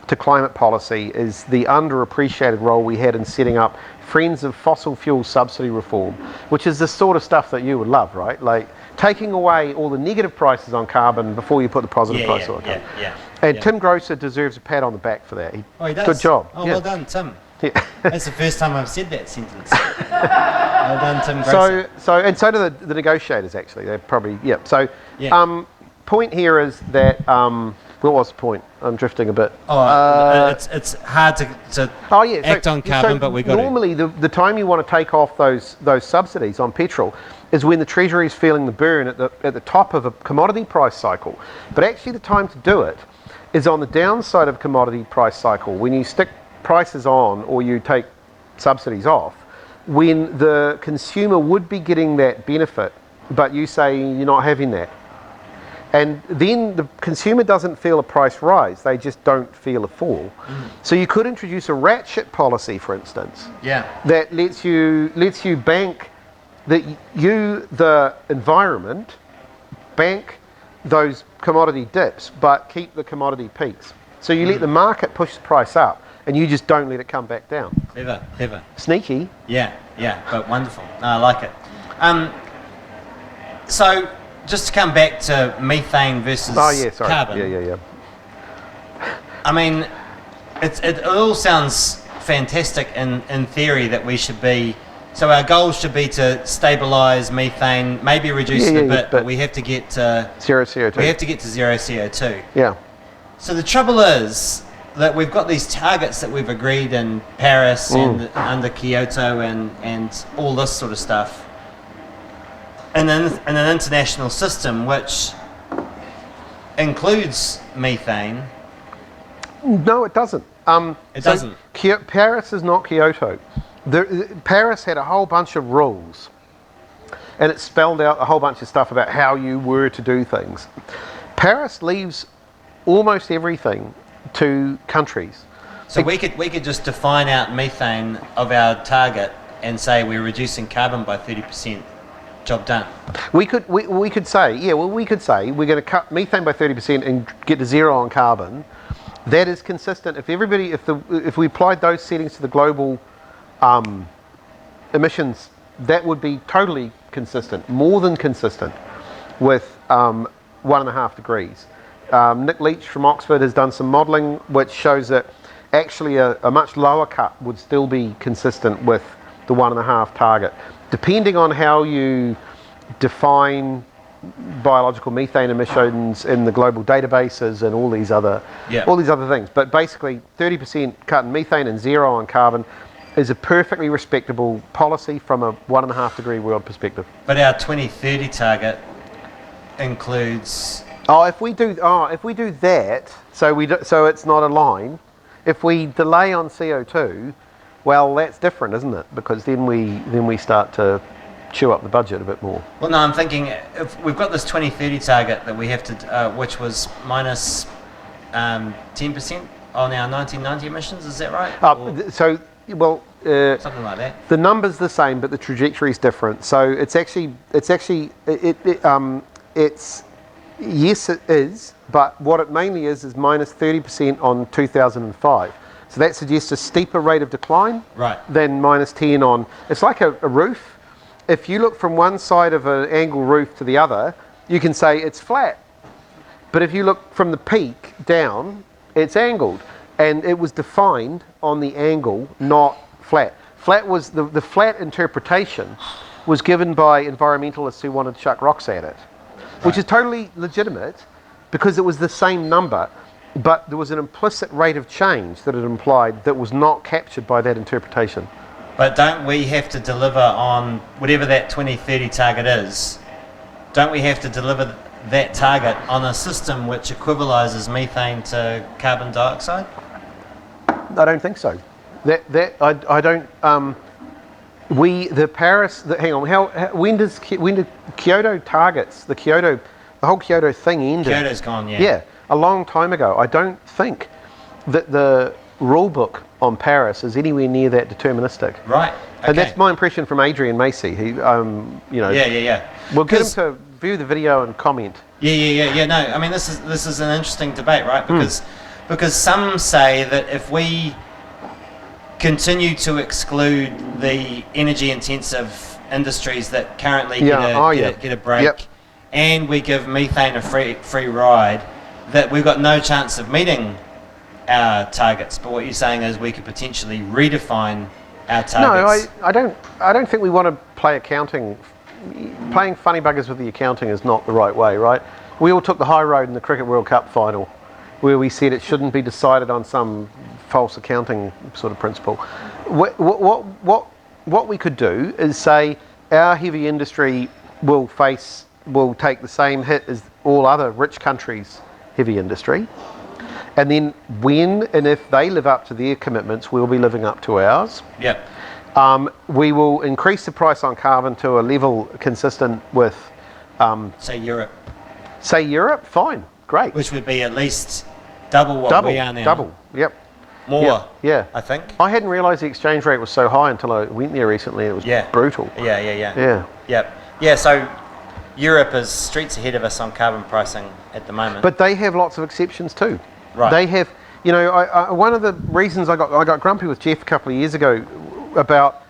to climate policy is the underappreciated role we had in setting up Friends of Fossil Fuel Subsidy Reform, which is the sort of stuff that you would love, right? Like taking away all the negative prices on carbon before you put the positive price on carbon. And Tim Grosser deserves a pat on the back for that. He does. Good job. Oh, well done, Tim. Yeah. That's the first time I've said that sentence. Well done, Tim Grosser. So do the negotiators, actually. They're probably, point here is that, what was the point? I'm drifting a bit. It's hard to act on carbon, but we got normally the time you want to take off those subsidies on petrol is when the Treasury is feeling the burn at the top of a commodity price cycle. But actually the time to do it is on the downside of commodity price cycle, when you stick prices on or you take subsidies off, when the consumer would be getting that benefit, but you say you're not having that. And then the consumer doesn't feel a price rise, they just don't feel a fall. So you could introduce a ratchet policy, for instance, that lets you bank that the environment, bank those commodity dips, but keep the commodity peaks. So you let the market push the price up, and you just don't let it come back down. Clever. Sneaky. Yeah, but wonderful. No, I like it. So, just to come back to methane versus carbon. Yeah. I mean, it all sounds fantastic in theory that we should be. So our goal should be to stabilise methane, maybe reduce it a bit, but we have to get to zero CO2. We have to get to zero CO2. Yeah. So the trouble is that we've got these targets that we've agreed in Paris and under Kyoto and all this sort of stuff. And then in an international system which includes methane. No, it doesn't. It doesn't. Paris is not Kyoto. Paris had a whole bunch of rules, and it spelled out a whole bunch of stuff about how you were to do things. Paris leaves almost everything to countries. So we could just define out methane of our target and say we're reducing carbon by 30%. Job done. We could say we're going to cut methane by 30% and get to zero on carbon. That is consistent. If we applied those settings to the global emissions, that would be totally consistent, more than consistent with 1.5 degrees. Nick Leach from Oxford has done some modelling which shows that actually a much lower cut would still be consistent with the 1.5 target. Depending on how you define biological methane emissions in the global databases and all these other things. But basically 30% cut in methane and zero on carbon is a perfectly respectable policy from a 1.5 degree world perspective. But our 2030 target includes... If we do that, so it's not a line, if we delay on CO2, well, that's different, isn't it? Because then we start to chew up the budget a bit more. Well, no, I'm thinking if we've got this 2030 target that we have to, which was minus 10% on our 1990 emissions. Is that right? Something like that. The number's the same, but the trajectory is different. So it's yes, it is, but what it mainly is minus 30% on 2005. So that suggests a steeper rate of decline than minus 10 on... It's like a roof. If you look from one side of an angled roof to the other, you can say it's flat. But if you look from the peak down, it's angled. And it was defined on the angle, not flat. Flat was the flat interpretation was given by environmentalists who wanted to chuck rocks at it, which is totally legitimate because it was the same number. But there was an implicit rate of change that it implied that was not captured by that interpretation. But don't we have to deliver on whatever that 2030 target is? Don't we have to deliver that target on a system which equivalises methane to carbon dioxide? I don't think so. I don't. When did Kyoto targets the whole Kyoto thing ended? Kyoto's gone, yeah. Yeah. A long time ago. I don't think that the rule book on Paris is anywhere near that deterministic. Right. Okay. And that's my impression from Adrian Macy. He, Yeah. We'll get him to view the video and comment. Yeah. No, I mean this is an interesting debate, right? Because Because some say that if we continue to exclude the energy-intensive industries that currently get a break, Yep. and we give methane a free ride, that we've got no chance of meeting our targets. But what you're saying is we could potentially redefine our targets. No, I don't think we want to play accounting. Playing funny buggers with the accounting is not the right way, right? We all took the high road in the Cricket World Cup final, where we said it shouldn't be decided on some false accounting sort of principle. What we could do is say our heavy industry will take the same hit as all other rich countries' heavy industry, and then when and if they live up to their commitments, we'll be living up to ours. Yep. We will increase the price on carbon to a level consistent with, Say Europe. Fine, great. Which would be at least double what we are now. Double, yep. More, yeah. I think. I hadn't realised the exchange rate was so high until I went there recently. It was brutal. Yeah. Yep. Yeah, so Europe is streets ahead of us on carbon pricing at the moment. But they have lots of exceptions too. Right. They have, one of the reasons I got grumpy with Jeff a couple of years ago about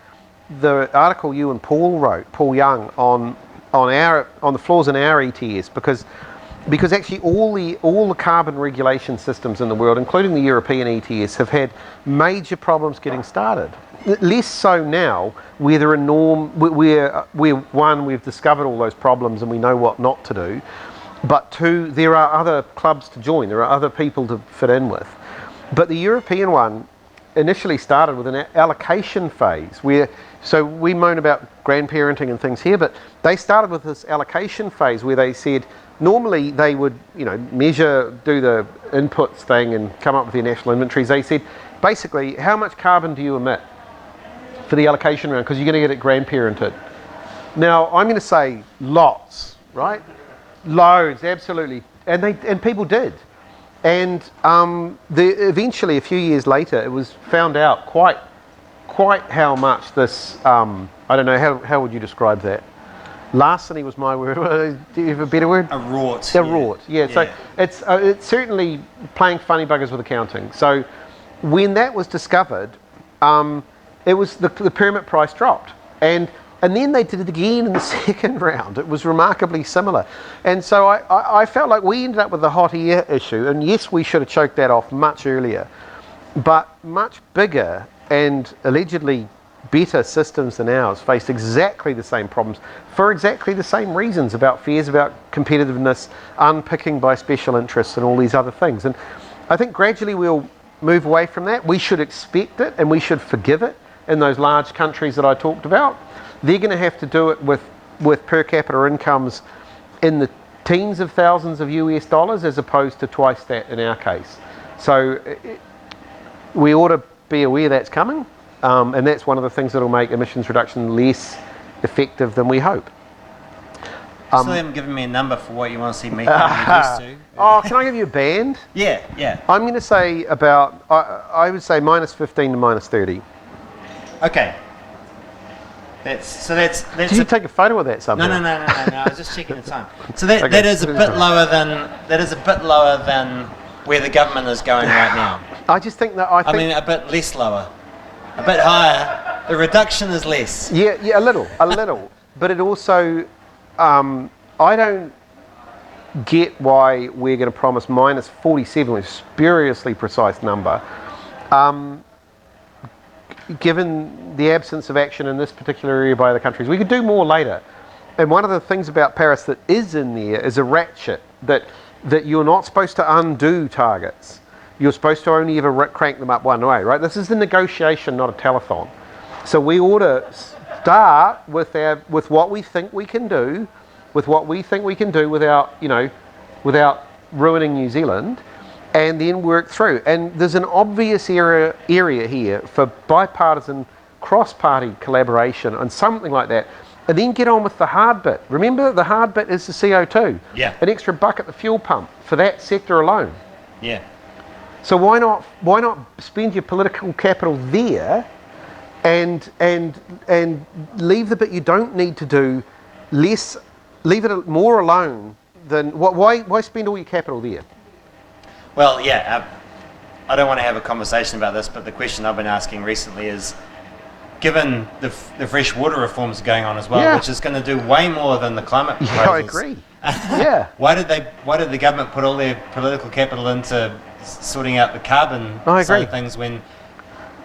the article you and Paul wrote, Paul Young, on the flaws in our ETS, because actually all the carbon regulation systems in the world, including the European ETS, have had major problems getting started. Less so now, where there are we've discovered all those problems and we know what not to do. But two, there are other clubs to join. There are other people to fit in with. But the European one initially started with an allocation phase so we moan about grandparenting and things here, but they started with this allocation phase where they said normally they would, measure, do the inputs thing and come up with their national inventories. They said, basically, how much carbon do you emit for the allocation round? Because you're going to get it grandparented. Now, I'm going to say lots, right? Loads, absolutely. And people did. And eventually, a few years later, it was found out quite how much this, I don't know, how would you describe that? Larceny was my word. Do you have a better word? A rort. Rort, yeah. So it's certainly playing funny buggers with accounting. So when that was discovered, it was the permit price dropped. And then they did it again in the second round. It was remarkably similar. And so I felt like we ended up with the hot air issue. And yes, we should have choked that off much earlier. But much bigger and allegedly better systems than ours faced exactly the same problems for exactly the same reasons, about fears about competitiveness, unpicking by special interests and all these other things. And I think gradually we'll move away from that. We should expect it and we should forgive it in those large countries that I talked about. They're going to have to do it with per capita incomes in the teens of thousands of US dollars as opposed to twice that in our case. So we ought to be aware that's coming, and that's one of the things that will make emissions reduction less effective than we hope. Still haven't given me a number for what you want to see methane reduced to. Oh, can I give you a band? Yeah. I'm going to say about, I would say minus 15 to minus 30. Okay. That's Did you take a photo of that somehow? No. I was just checking the time. So that is a bit lower than where the government is going right now. I just think that I mean, a bit less lower, a bit higher. The reduction is less. Yeah, a little. But it also, I don't get why we're going to promise minus 47, which is a spuriously precise number, given the absence of action in this particular area by other countries. We could do more later. And one of the things about Paris that is in there is a ratchet that you're not supposed to undo targets. You're supposed to only ever crank them up one way, right? This is the negotiation, not a telethon. So we ought to start with what we think we can do, without ruining New Zealand, and then work through. And there's an obvious area here for bipartisan, cross-party collaboration on something like that. And then get on with the hard bit. Remember, the hard bit is the CO2. Yeah. An extra buck at the fuel pump for that sector alone. Yeah. So why not spend your political capital there, and leave the bit you don't need to do less, leave it more alone than why spend all your capital there? Well, yeah. I don't want to have a conversation about this, but the question I've been asking recently is, given the fresh water reforms going on as well, Yeah. which is going to do way more than the climate proposals. Yeah, I agree. Yeah. Why did the government put all their political capital into sorting out the carbon I side agree. of things when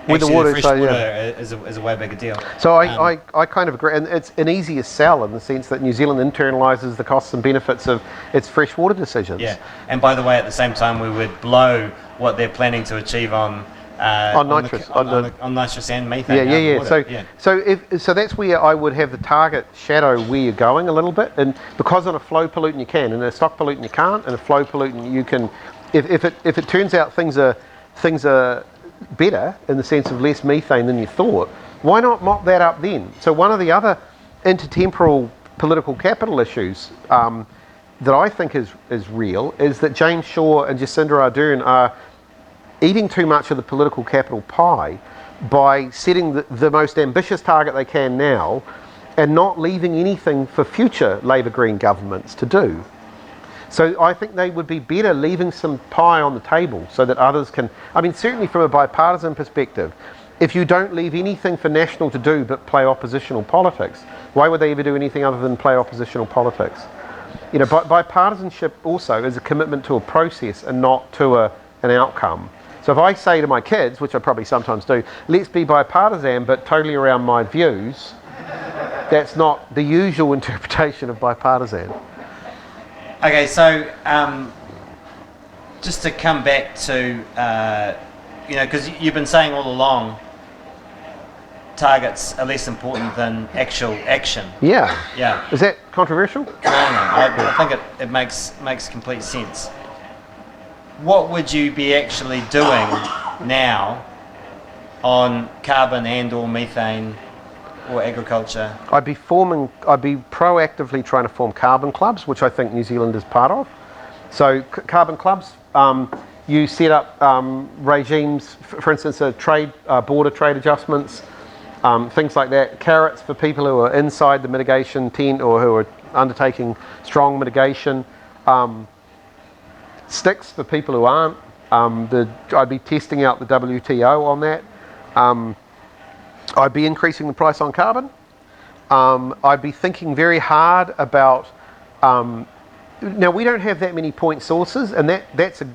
With the actually water, fresh so, water yeah. is a way bigger deal? So I kind of agree, and it's an easier sell in the sense that New Zealand internalises the costs and benefits of its freshwater decisions. Yeah, and by the way, at the same time, we would blow what they're planning to achieve on nitrous, on nitrous and methane. Yeah. Water. So that's where I would have the target shadow where you're going a little bit, and because on a flow pollutant you can, and a stock pollutant you can't, and a flow pollutant you can. If it turns out things are better in the sense of less methane than you thought, why not mop that up then? So one of the other intertemporal political capital issues that I think is real is that James Shaw and Jacinda Ardern are eating too much of the political capital pie by setting the most ambitious target they can now and not leaving anything for future Labour Green governments to do. So I think they would be better leaving some pie on the table so that others can, I mean, certainly from a bipartisan perspective, if you don't leave anything for National to do but play oppositional politics, why would they ever do anything other than play oppositional politics? You know, bipartisanship also is a commitment to a process and not to an outcome. So if I say to my kids, which I probably sometimes do, let's be bipartisan but totally around my views, that's not the usual interpretation of bipartisan. Okay, so just to come back to, because you've been saying all along, targets are less important than actual action. Yeah. Yeah. Is that controversial? No. I think it makes complete sense. What would you be actually doing now on carbon and or methane or agriculture? I'd be proactively trying to form carbon clubs, which I think New Zealand is part of. So carbon clubs, you set up regimes, for instance, border trade adjustments, things like that. Carrots for people who are inside the mitigation tent or who are undertaking strong mitigation. Sticks for people who aren't. I'd be testing out the WTO on that. I'd be increasing the price on carbon. I'd be thinking very hard about. Now we don't have that many point sources, and it makes it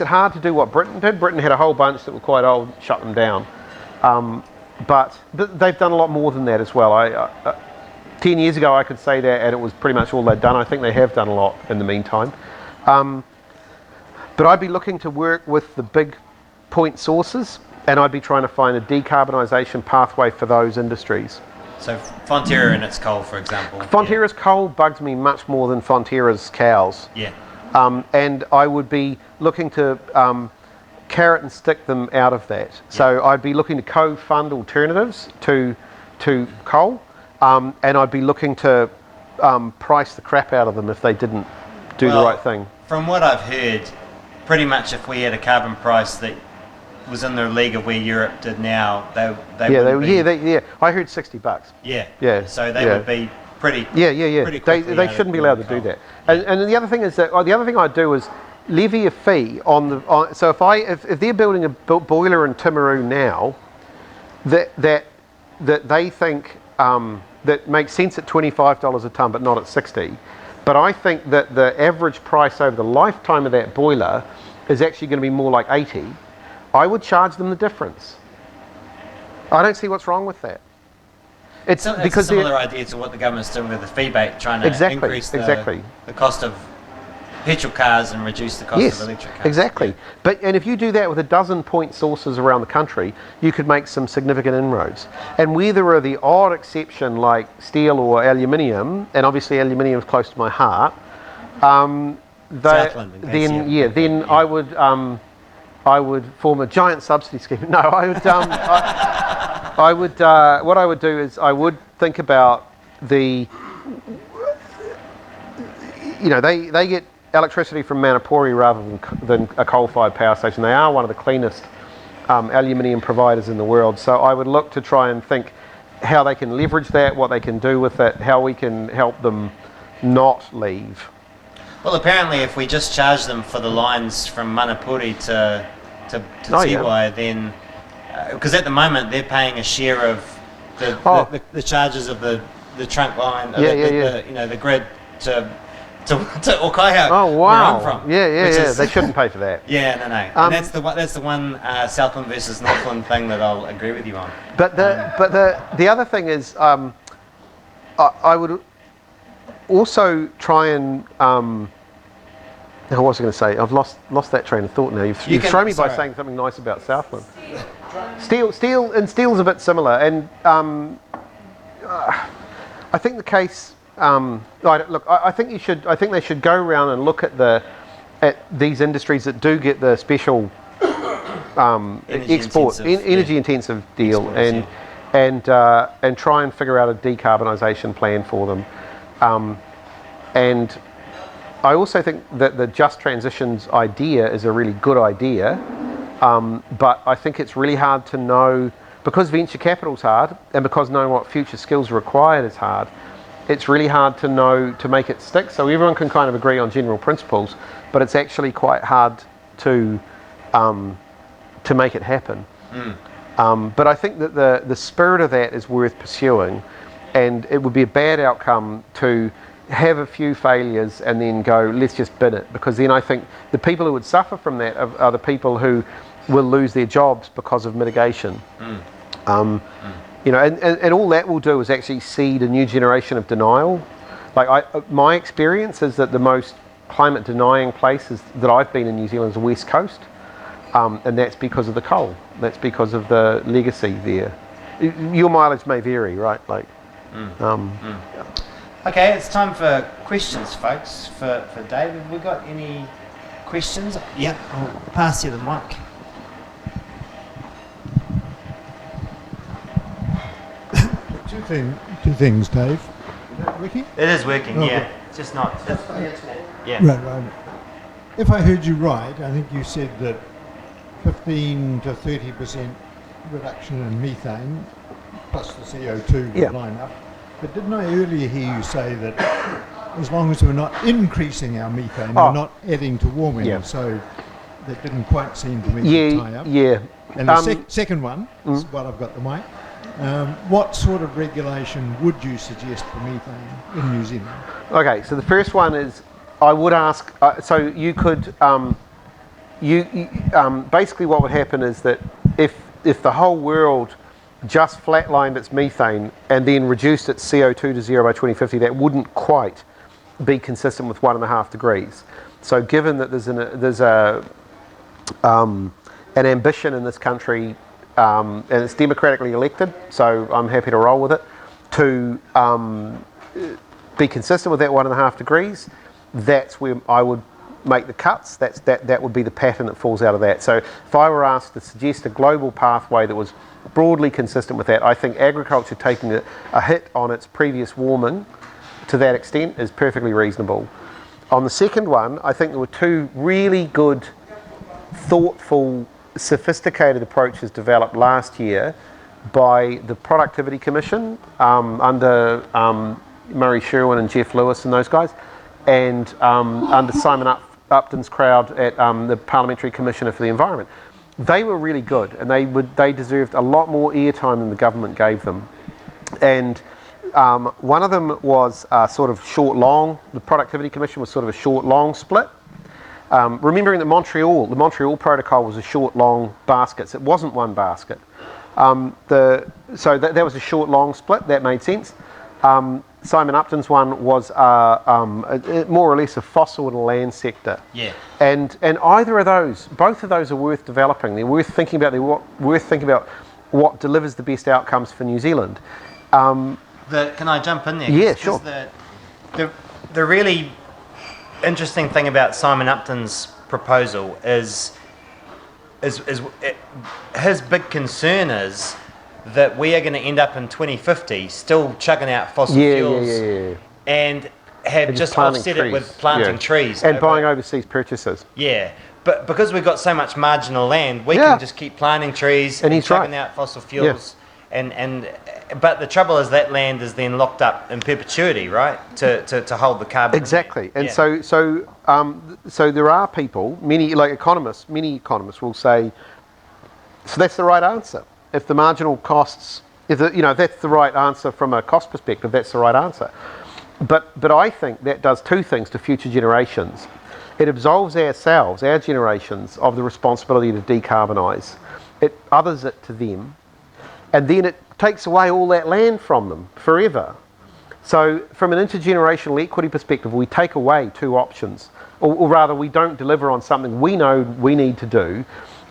hard to do what Britain did. Britain had a whole bunch that were quite old, shut them down. But they've done a lot more than that as well. 10 years ago I could say that, and it was pretty much all they'd done. I think they have done a lot in the meantime. But I'd be looking to work with the big point sources, and I'd be trying to find a decarbonisation pathway for those industries. So Fonterra and its coal, for example. Fonterra's coal bugs me much more than Fonterra's cows. Yeah. And I would be looking to carrot and stick them out of that. So I'd be looking to co-fund alternatives to coal, and I'd be looking to price the crap out of them if they didn't do the right thing. From what I've heard, pretty much if we had a carbon price that was in the league of where Europe did now, I heard $60. Yeah. So they would be pretty. Pretty quickly they shouldn't be allowed to do that. And the other thing is that the other thing I'd do is levy a fee on the. So if they're building a boiler in Timaru now, that they think that makes sense at $25 a tonne, but not at 60. But I think that the average price over the lifetime of that boiler is actually going to be more like 80. I would charge them the difference. I don't see what's wrong with that. It's because a similar idea to what the government's doing with the feebate, trying to increase the cost of petrol cars and reduce the cost of electric cars. Exactly. And if you do that with a dozen point sources around the country, you could make some significant inroads. And where there are the odd exception like steel or aluminium, and obviously aluminium is close to my heart, then I would form a giant subsidy scheme. No, I would. What I would do is I would think about they get electricity from Manapori rather than a coal-fired power station. They are one of the cleanest aluminium providers in the world. So I would look to try and think how they can leverage that, what they can do with it, how we can help them not leave. Well, apparently, if we just charge them for the lines from Manapuri to Tiwai, then because at the moment they're paying a share of the charges of the trunk line, the grid to Okaia. Oh wow! Where I'm from. Yeah. They shouldn't pay for that. Yeah, no. And that's the one Southland versus Northland thing that I'll agree with you on. But the other thing is, I would also try and what was I going to say? I've lost that train of thought now. You've thrown me by saying something nice about Southland. Steel's a bit similar, and I think the case. I think they should go around and look at these industries that do get the special energy intensive deal, and try and figure out a decarbonisation plan for them. And I also think that the just transitions idea is a really good idea, but I think it's really hard to know, because venture capital's hard, and because knowing what future skills are required is hard. It's really hard to know to make it stick. So everyone can kind of agree on general principles, but it's actually quite hard to make it happen. But I think that the spirit of that is worth pursuing, and it would be a bad outcome to have a few failures and then go, let's just bin it, because then I think the people who would suffer from that are the people who will lose their jobs because of mitigation. You know, and all that will do is actually seed a new generation of denial. Like my experience is that the most climate denying places that I've been in New Zealand is the West Coast, and that's because of the coal. That's because of the legacy there. Your mileage may vary, right? Okay, it's time for questions, folks. For Dave, have we got any questions? Yeah, I'll pass you the mic. Two things, Dave. Is that working? It is working, Oh, yeah. good. It's just not. Yeah. Right. If I heard you right, I think you said that 15 to 30% reduction in methane plus the CO2 would line up. But didn't I earlier hear you say that as long as we're not increasing our methane, we're not adding to warming? Yeah. So that didn't quite seem to me to tie up. Yeah. And the second one, while I've got the mic, what sort of regulation would you suggest for methane in New Zealand? Okay, so the first one is, I would ask, so you could, basically what would happen is that if the whole world just flatlined its methane and then reduced its CO2 to zero by 2050, that wouldn't quite be consistent with 1.5 degrees. So given that there's an ambition in this country, and it's democratically elected, so I'm happy to roll with it, to be consistent with that 1.5 degrees, that's where I would make the cuts. That would be the pattern that falls out of that. So if I were asked to suggest a global pathway that was broadly consistent with that, I think agriculture taking a hit on its previous warming to that extent is perfectly reasonable. On the second one, I think there were two really good, thoughtful, sophisticated approaches developed last year by the Productivity Commission under Murray Sherwin and Jeff Lewis and those guys, and under Simon Upton's crowd at the Parliamentary Commissioner for the Environment. They were really good, and they deserved a lot more airtime than the government gave them. And one of them was sort of short-long. The Productivity Commission was sort of a short-long split. Remembering that the Montreal Protocol was a short-long baskets. It wasn't one basket. So that was a short-long split. That made sense. Simon Upton's one was more or less a fossil in a land sector. Yeah. And either of those, both of those are worth developing. They're worth thinking about. What delivers the best outcomes for New Zealand. Can I jump in there? Yeah, sure. The really interesting thing about Simon Upton's proposal is his big concern is that we are going to end up in 2050 still chugging out fossil fuels and have just offset it with planting trees and buying overseas purchases. Yeah, but because we've got so much marginal land, we can just keep planting trees and chugging out fossil fuels But the trouble is that land is then locked up in perpetuity, right? To hold the carbon. Exactly, and Yeah. so there are people, many economists will say, so that's the right answer. If the marginal costs, if that's the right answer from a cost perspective, that's the right answer. But I think that does two things to future generations. It absolves ourselves, our generations, of the responsibility to decarbonise. It others it to them, and then it takes away all that land from them forever. So from an intergenerational equity perspective, we take away two options, or rather we don't deliver on something we know we need to do,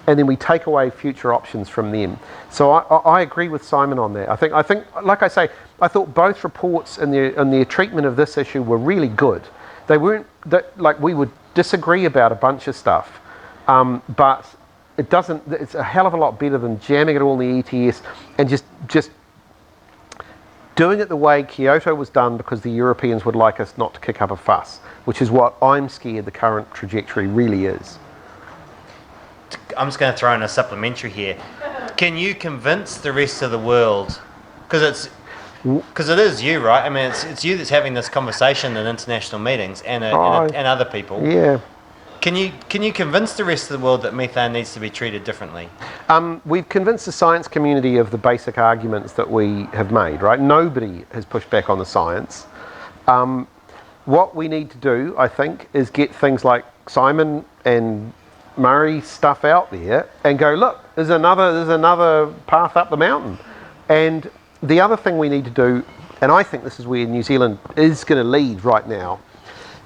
and then we take away future options from them. So I agree with Simon on that. I think, like I say, I thought both reports and their treatment of this issue were really good. They weren't we would disagree about a bunch of stuff, but it doesn't. It's a hell of a lot better than jamming it all in the ETS and just doing it the way Kyoto was done because the Europeans would like us not to kick up a fuss, which is what I'm scared the current trajectory really is. I'm just going to throw in a supplementary here. Can you convince the rest of the world? Because it is you, right? I mean, it's you that's having this conversation in international meetings and other people. Yeah. Can you convince the rest of the world that methane needs to be treated differently? We've convinced the science community of the basic arguments that we have made, right? Nobody has pushed back on the science. What we need to do, I think, is get things like Simon and Murray stuff out there and go, look, there's another path up the mountain. And the other thing we need to do, and I think this is where New Zealand is going to lead right now,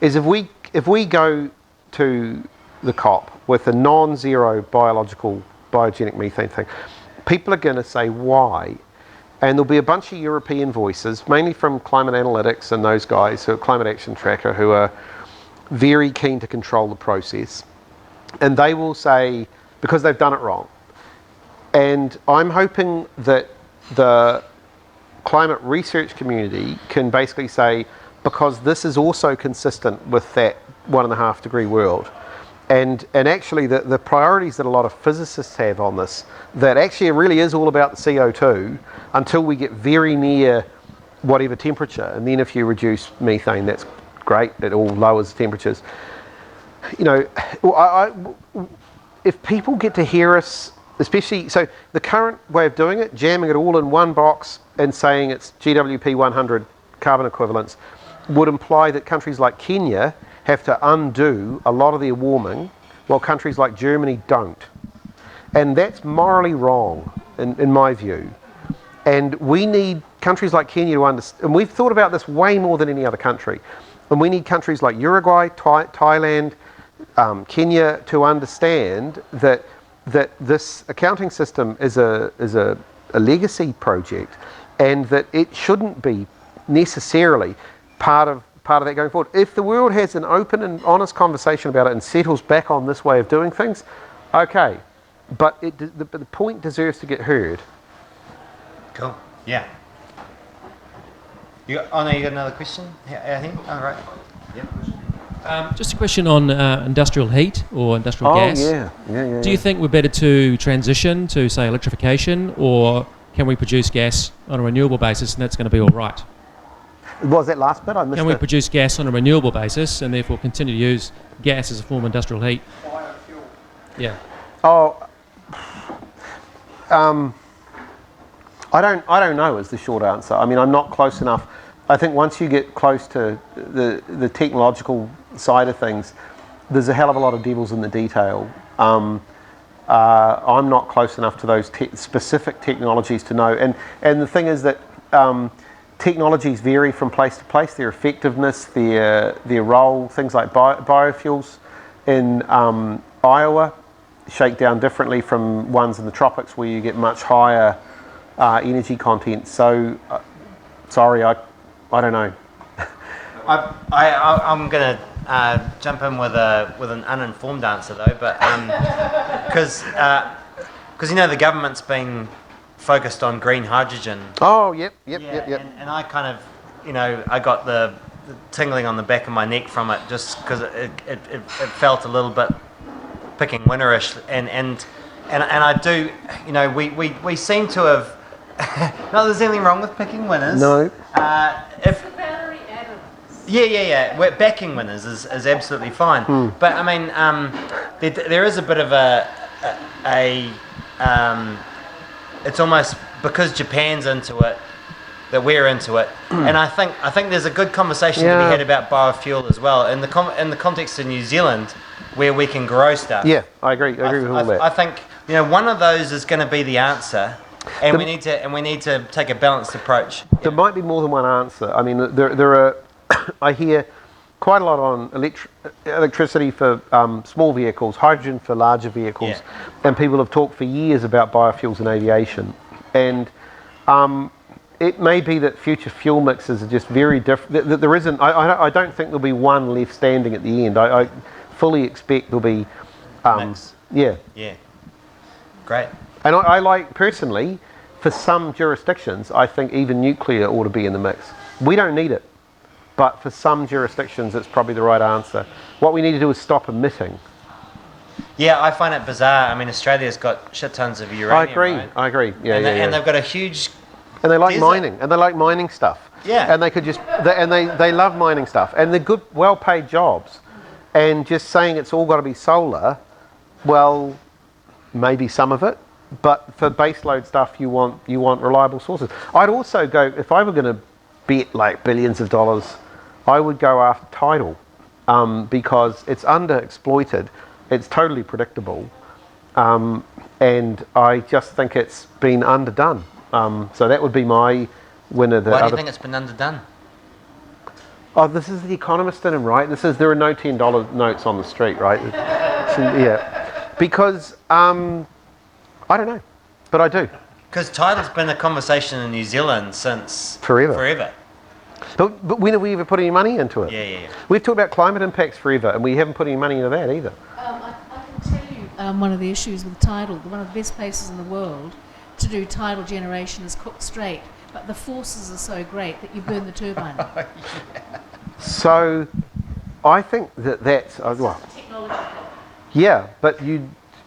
is if we go to the COP with a non-zero biogenic methane thing, people are going to say why, and there'll be a bunch of European voices, mainly from Climate Analytics and those guys who are Climate Action Tracker, who are very keen to control the process, and they will say, because they've done it wrong. And I'm hoping that the climate research community can basically say, because this is also consistent with that 1.5 degree world. And actually the priorities that a lot of physicists have on this, that actually it really is all about the CO2 until we get very near whatever temperature. And then if you reduce methane, that's great, it all lowers temperatures. If people get to hear us, especially, so the current way of doing it, jamming it all in one box and saying it's GWP 100 carbon equivalents, would imply that countries like Kenya have to undo a lot of their warming, while countries like Germany don't. And that's morally wrong, in my view. And we need countries like Kenya to understand, and we've thought about this way more than any other country, and we need countries like Uruguay, Thailand, Kenya to understand that this accounting system is a legacy project, and that it shouldn't be necessarily part of that going forward. If the world has an open and honest conversation about it and settles back on this way of doing things, okay, but the point deserves to get heard. Cool. Yeah. You got another question? I think. All right. Yep. Just a question on industrial heat or industrial gas. Yeah. Do you think we're better to transition to, say, electrification, or can we produce gas on a renewable basis and that's going to be all right? What was that last bit? I missed it. Can we produce gas on a renewable basis and therefore continue to use gas as a form of industrial heat? Biofuel. Yeah. I don't know is the short answer. I mean, I'm not close enough. I think once you get close to the technological side of things, there's a hell of a lot of devils in the detail. I'm not close enough to those specific technologies to know. And the thing is that technologies vary from place to place. Their effectiveness, their role, things like biofuels in Iowa shake down differently from ones in the tropics where you get much higher energy content. So, sorry, I don't know. I'm going to jump in with an uninformed answer though, but because the government's been focused on green hydrogen. Oh, yep. And I kind of, I got the tingling on the back of my neck from it just because it felt a little bit picking winnerish, and I do, we seem to have Not there's anything wrong with picking winners. No. If Valerie Adams. yeah. Backing winners is absolutely fine. But I mean, there is a bit of it's almost because Japan's into it that we're into it, and I think there's a good conversation to be had about biofuel as well in the context of New Zealand, where we can grow stuff. Yeah, I agree. I agree with all that. I think one of those is going to be the answer. And we need to take a balanced approach. There might be more than one answer. I mean, there are. I hear quite a lot on electricity for small vehicles, hydrogen for larger vehicles, and people have talked for years about biofuels in aviation. And it may be that future fuel mixes are just very different. That there isn't. I don't think there'll be one left standing at the end. I fully expect there'll be. Mix. Yeah. Yeah. Great. And I like, personally, for some jurisdictions, I think even nuclear ought to be in the mix. We don't need it, but for some jurisdictions, it's probably the right answer. What we need to do is stop emitting. Yeah, I find it bizarre. I mean, Australia's got shit tons of uranium. I agree. Yeah, and they've got a huge. And they like desert. mining, and they like mining stuff. Yeah. And they could they love mining stuff, and they're good, well-paid jobs. And just saying it's all got to be solar, well, maybe some of it. But for baseload stuff, you want reliable sources. I'd also go, if I were going to bet like billions of dollars, I would go after tidal, because it's underexploited, it's totally predictable, and I just think it's been underdone. So that would be my winner. Why do you think it's been underdone? Oh, this is the Economist in him, right? There are no $10 notes on the street, right? Yeah, because. I don't know, but I do. Because tidal's been a conversation in New Zealand since forever. But when have we ever put any money into it? Yeah. We've talked about climate impacts forever, and we haven't put any money into that either. I can tell you one of the issues with tidal, one of the best places in the world to do tidal generation is Cook Strait, but the forces are so great that you burn the turbine. So I think that's... Technology. Yeah, but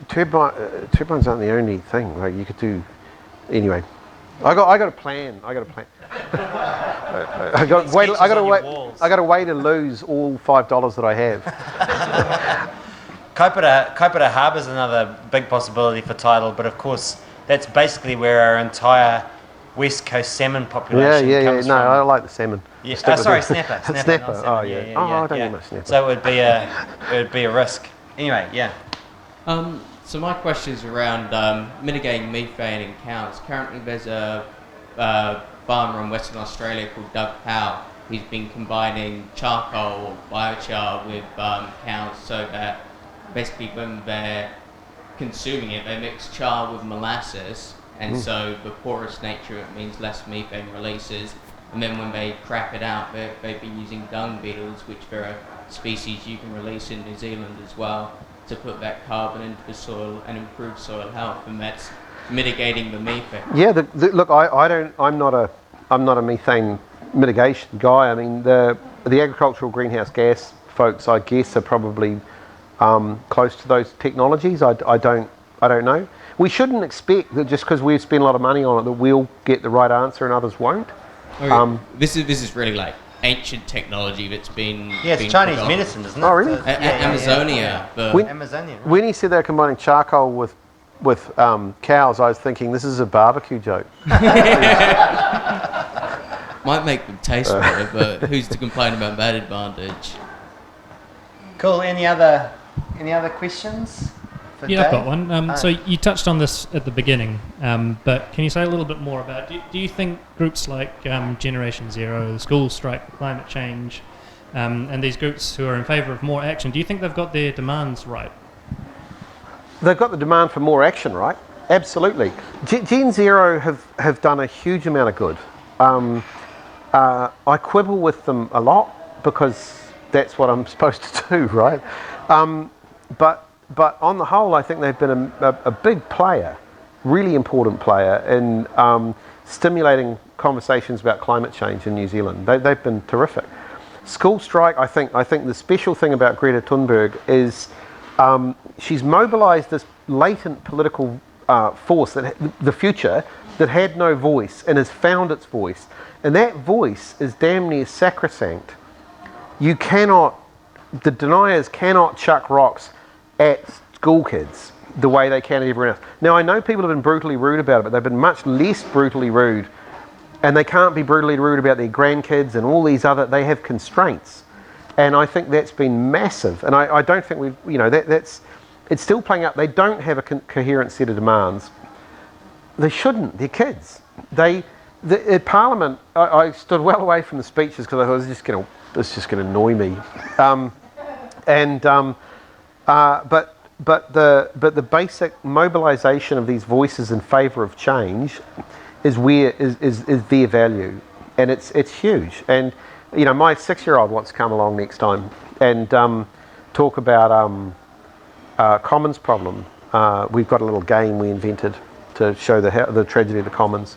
turbines aren't the only thing. Like you could do... Anyway, I got a plan. I got a way to lose all $5 that I have. Kaipara Harbour's another big possibility for tidal, but of course that's basically where our entire West Coast salmon population comes from. No, I like the salmon. Yeah. Snapper. Snapper. Oh yeah. I don't eat much snapper. So it would be a risk. Anyway, yeah. So my question is around mitigating methane in cows. Currently there's a farmer in Western Australia called Doug Powell. He's been combining charcoal or biochar with cows so that basically when they're consuming it, they mix char with molasses, and so the porous nature, it means less methane releases. And then when they crap it out, they've been using dung beetles, which there are species you can release in New Zealand as well, to put that carbon into the soil and improve soil health, and that's mitigating the methane. Yeah, look, I'm not a methane mitigation guy. I mean, the agricultural greenhouse gas folks, I guess, are probably close to those technologies. I don't know. We shouldn't expect that just because we've spent a lot of money on it that we'll get the right answer and others won't. Okay. This is really like ancient technology that's been... Yeah, it's Chinese medicine, isn't it? Oh, really? Amazonia. Amazonia. When he said they're combining charcoal with cows, I was thinking this is a barbecue joke. Might make them taste better, but who's to complain about that advantage? Cool. Any other questions? Yeah, I've got one. So you touched on this at the beginning, but can you say a little bit more about, do you think groups like Generation Zero, the School Strike, Climate Change, and these groups who are in favour of more action, do you think they've got their demands right? They've got the demand for more action, right? Absolutely. Gen Zero have done a huge amount of good. I quibble with them a lot because that's what I'm supposed to do, right? But on the whole, I think they've been a big player, really important player in stimulating conversations about climate change in New Zealand. They've been terrific. School strike, I think the special thing about Greta Thunberg is she's mobilised this latent political force that the future that had no voice and has found its voice. And that voice is damn near sacrosanct. You cannot, the deniers cannot chuck rocks at school kids the way they can at everyone else. Now, I know people have been brutally rude about it, but they've been much less brutally rude, and they can't be brutally rude about their grandkids and all these other, they have constraints. And I think that's been massive. And I don't think we've, you know, that's, it's still playing out. They don't have a coherent set of demands. They shouldn't, they're kids. At Parliament, I stood well away from the speeches because I thought it's just going to annoy me. But the basic mobilisation of these voices in favour of change is their value, and it's huge. And you know, my 6-year-old wants to come along next time and talk about commons problem. We've got a little game we invented to show the tragedy of the commons.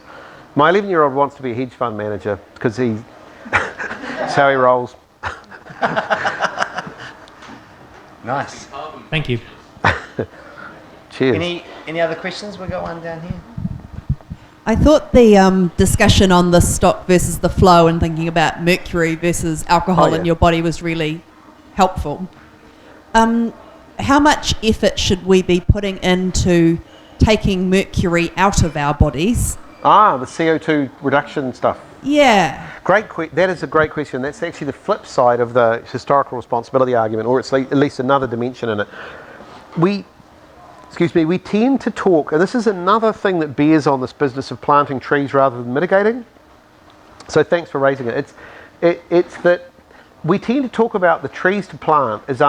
My 11-year-old wants to be a hedge fund manager because that's how he rolls. Nice. Thank you. Cheers. Any other questions? We've got one down here. I thought the discussion on the stock versus the flow and thinking about mercury versus alcohol in your body was really helpful. How much effort should we be putting into taking mercury out of our bodies? The CO2 reduction stuff. Yeah. That is a great question. That's actually the flip side of the historical responsibility argument, or it's at least another dimension in it. We tend to talk, and this is another thing that bears on this business of planting trees rather than mitigating. So thanks for raising it. It's that we tend to talk about the trees to plant as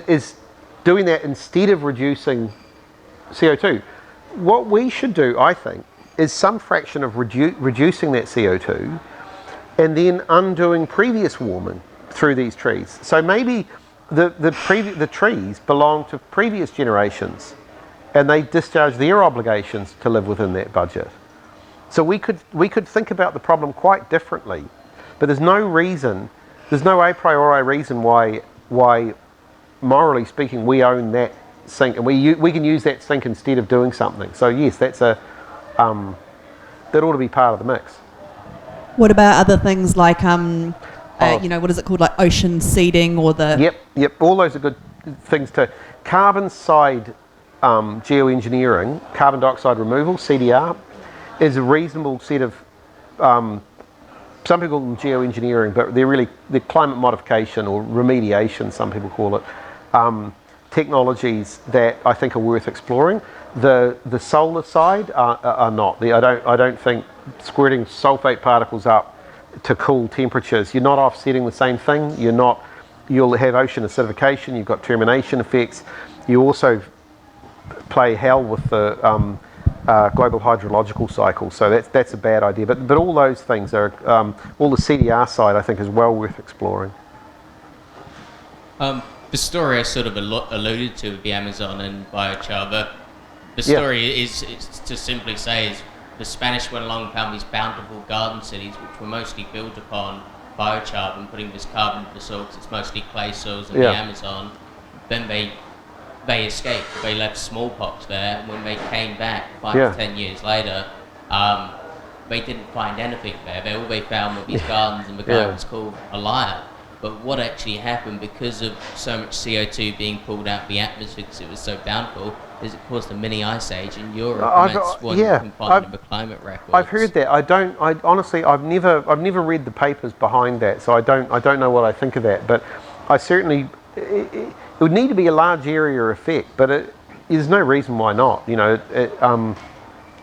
is doing that instead of reducing CO2. What we should do, I think, is some fraction of reducing that CO2 and then undoing previous warming through these trees. So maybe the trees belong to previous generations and they discharge their obligations to live within that budget. So we could think about the problem quite differently, but there's no a priori reason why morally speaking we own that sink and we can use that sink instead of doing something. So yes, that's that ought to be part of the mix. What about other things like what is it called, like ocean seeding or the... Yep. All those are good things too. Carbon side geoengineering, carbon dioxide removal, CDR, is a reasonable set of, some people call them geoengineering, but they're climate modification or remediation, some people call it, technologies that I think are worth exploring. The solar side are not. I don't think squirting sulfate particles up to cool temperatures, you're not offsetting the same thing. You'll have ocean acidification, you've got termination effects. You also play hell with the global hydrological cycle, so that's a bad idea. But all those things are, all the CDR side I think is well worth exploring. The story I sort of alluded to with the Amazon and biochar, but the story is to simply say is the Spanish went along and found these bountiful garden cities which were mostly built upon biochar and putting this carbon into the soil because it's mostly clay soils in the Amazon. Then they escaped. They left smallpox there, and when they came back 5 to 10 years later, they didn't find anything there. All they found were these gardens, and the guy was called a liar. But what actually happened, because of so much CO2 being pulled out of the atmosphere because it was so bountiful, is it caused a mini ice age in Europe, and that's what you can find in the climate records. I've heard that. I've never read the papers behind that, so I don't know what I think of that. But I certainly, it would need to be a large area effect, but there's no reason why not. You know,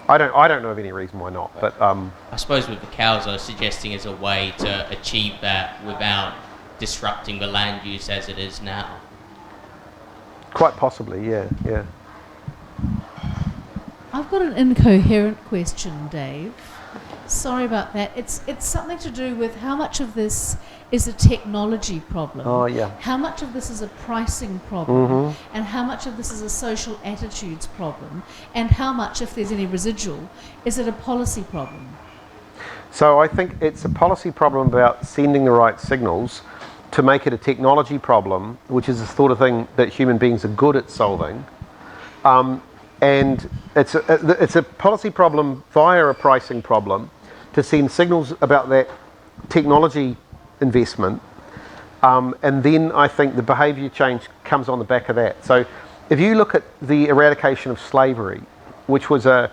I don't know of any reason why not. But I suppose with the cows, I was suggesting as a way to achieve that without disrupting the land use as it is now. Quite possibly, yeah. I've got an incoherent question, Dave. Sorry about that. It's something to do with how much of this is a technology problem. Oh, yeah. How much of this is a pricing problem, and how much of this is a social attitudes problem, and how much, if there's any residual, is it a policy problem? So I think it's a policy problem about sending the right signals to make it a technology problem, which is the sort of thing that human beings are good at solving. And it's a policy problem via a pricing problem to send signals about that technology investment. And then I think the behaviour change comes on the back of that. So if you look at the eradication of slavery, which was a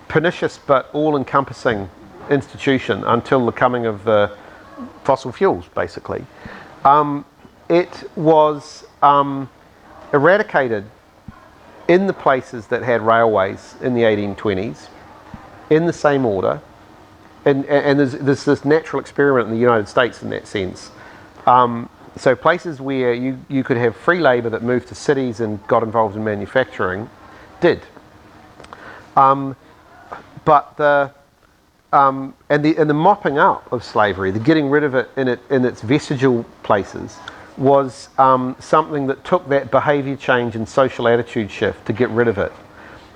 pernicious but all-encompassing institution until the coming of the fossil fuels, basically, it was eradicated in the places that had railways in the 1820s, in the same order, and there's this natural experiment in the United States in that sense. So places where you could have free labour that moved to cities and got involved in manufacturing, did. But the mopping up of slavery, the getting rid of it in its vestigial places, was something that took that behaviour change and social attitude shift to get rid of it.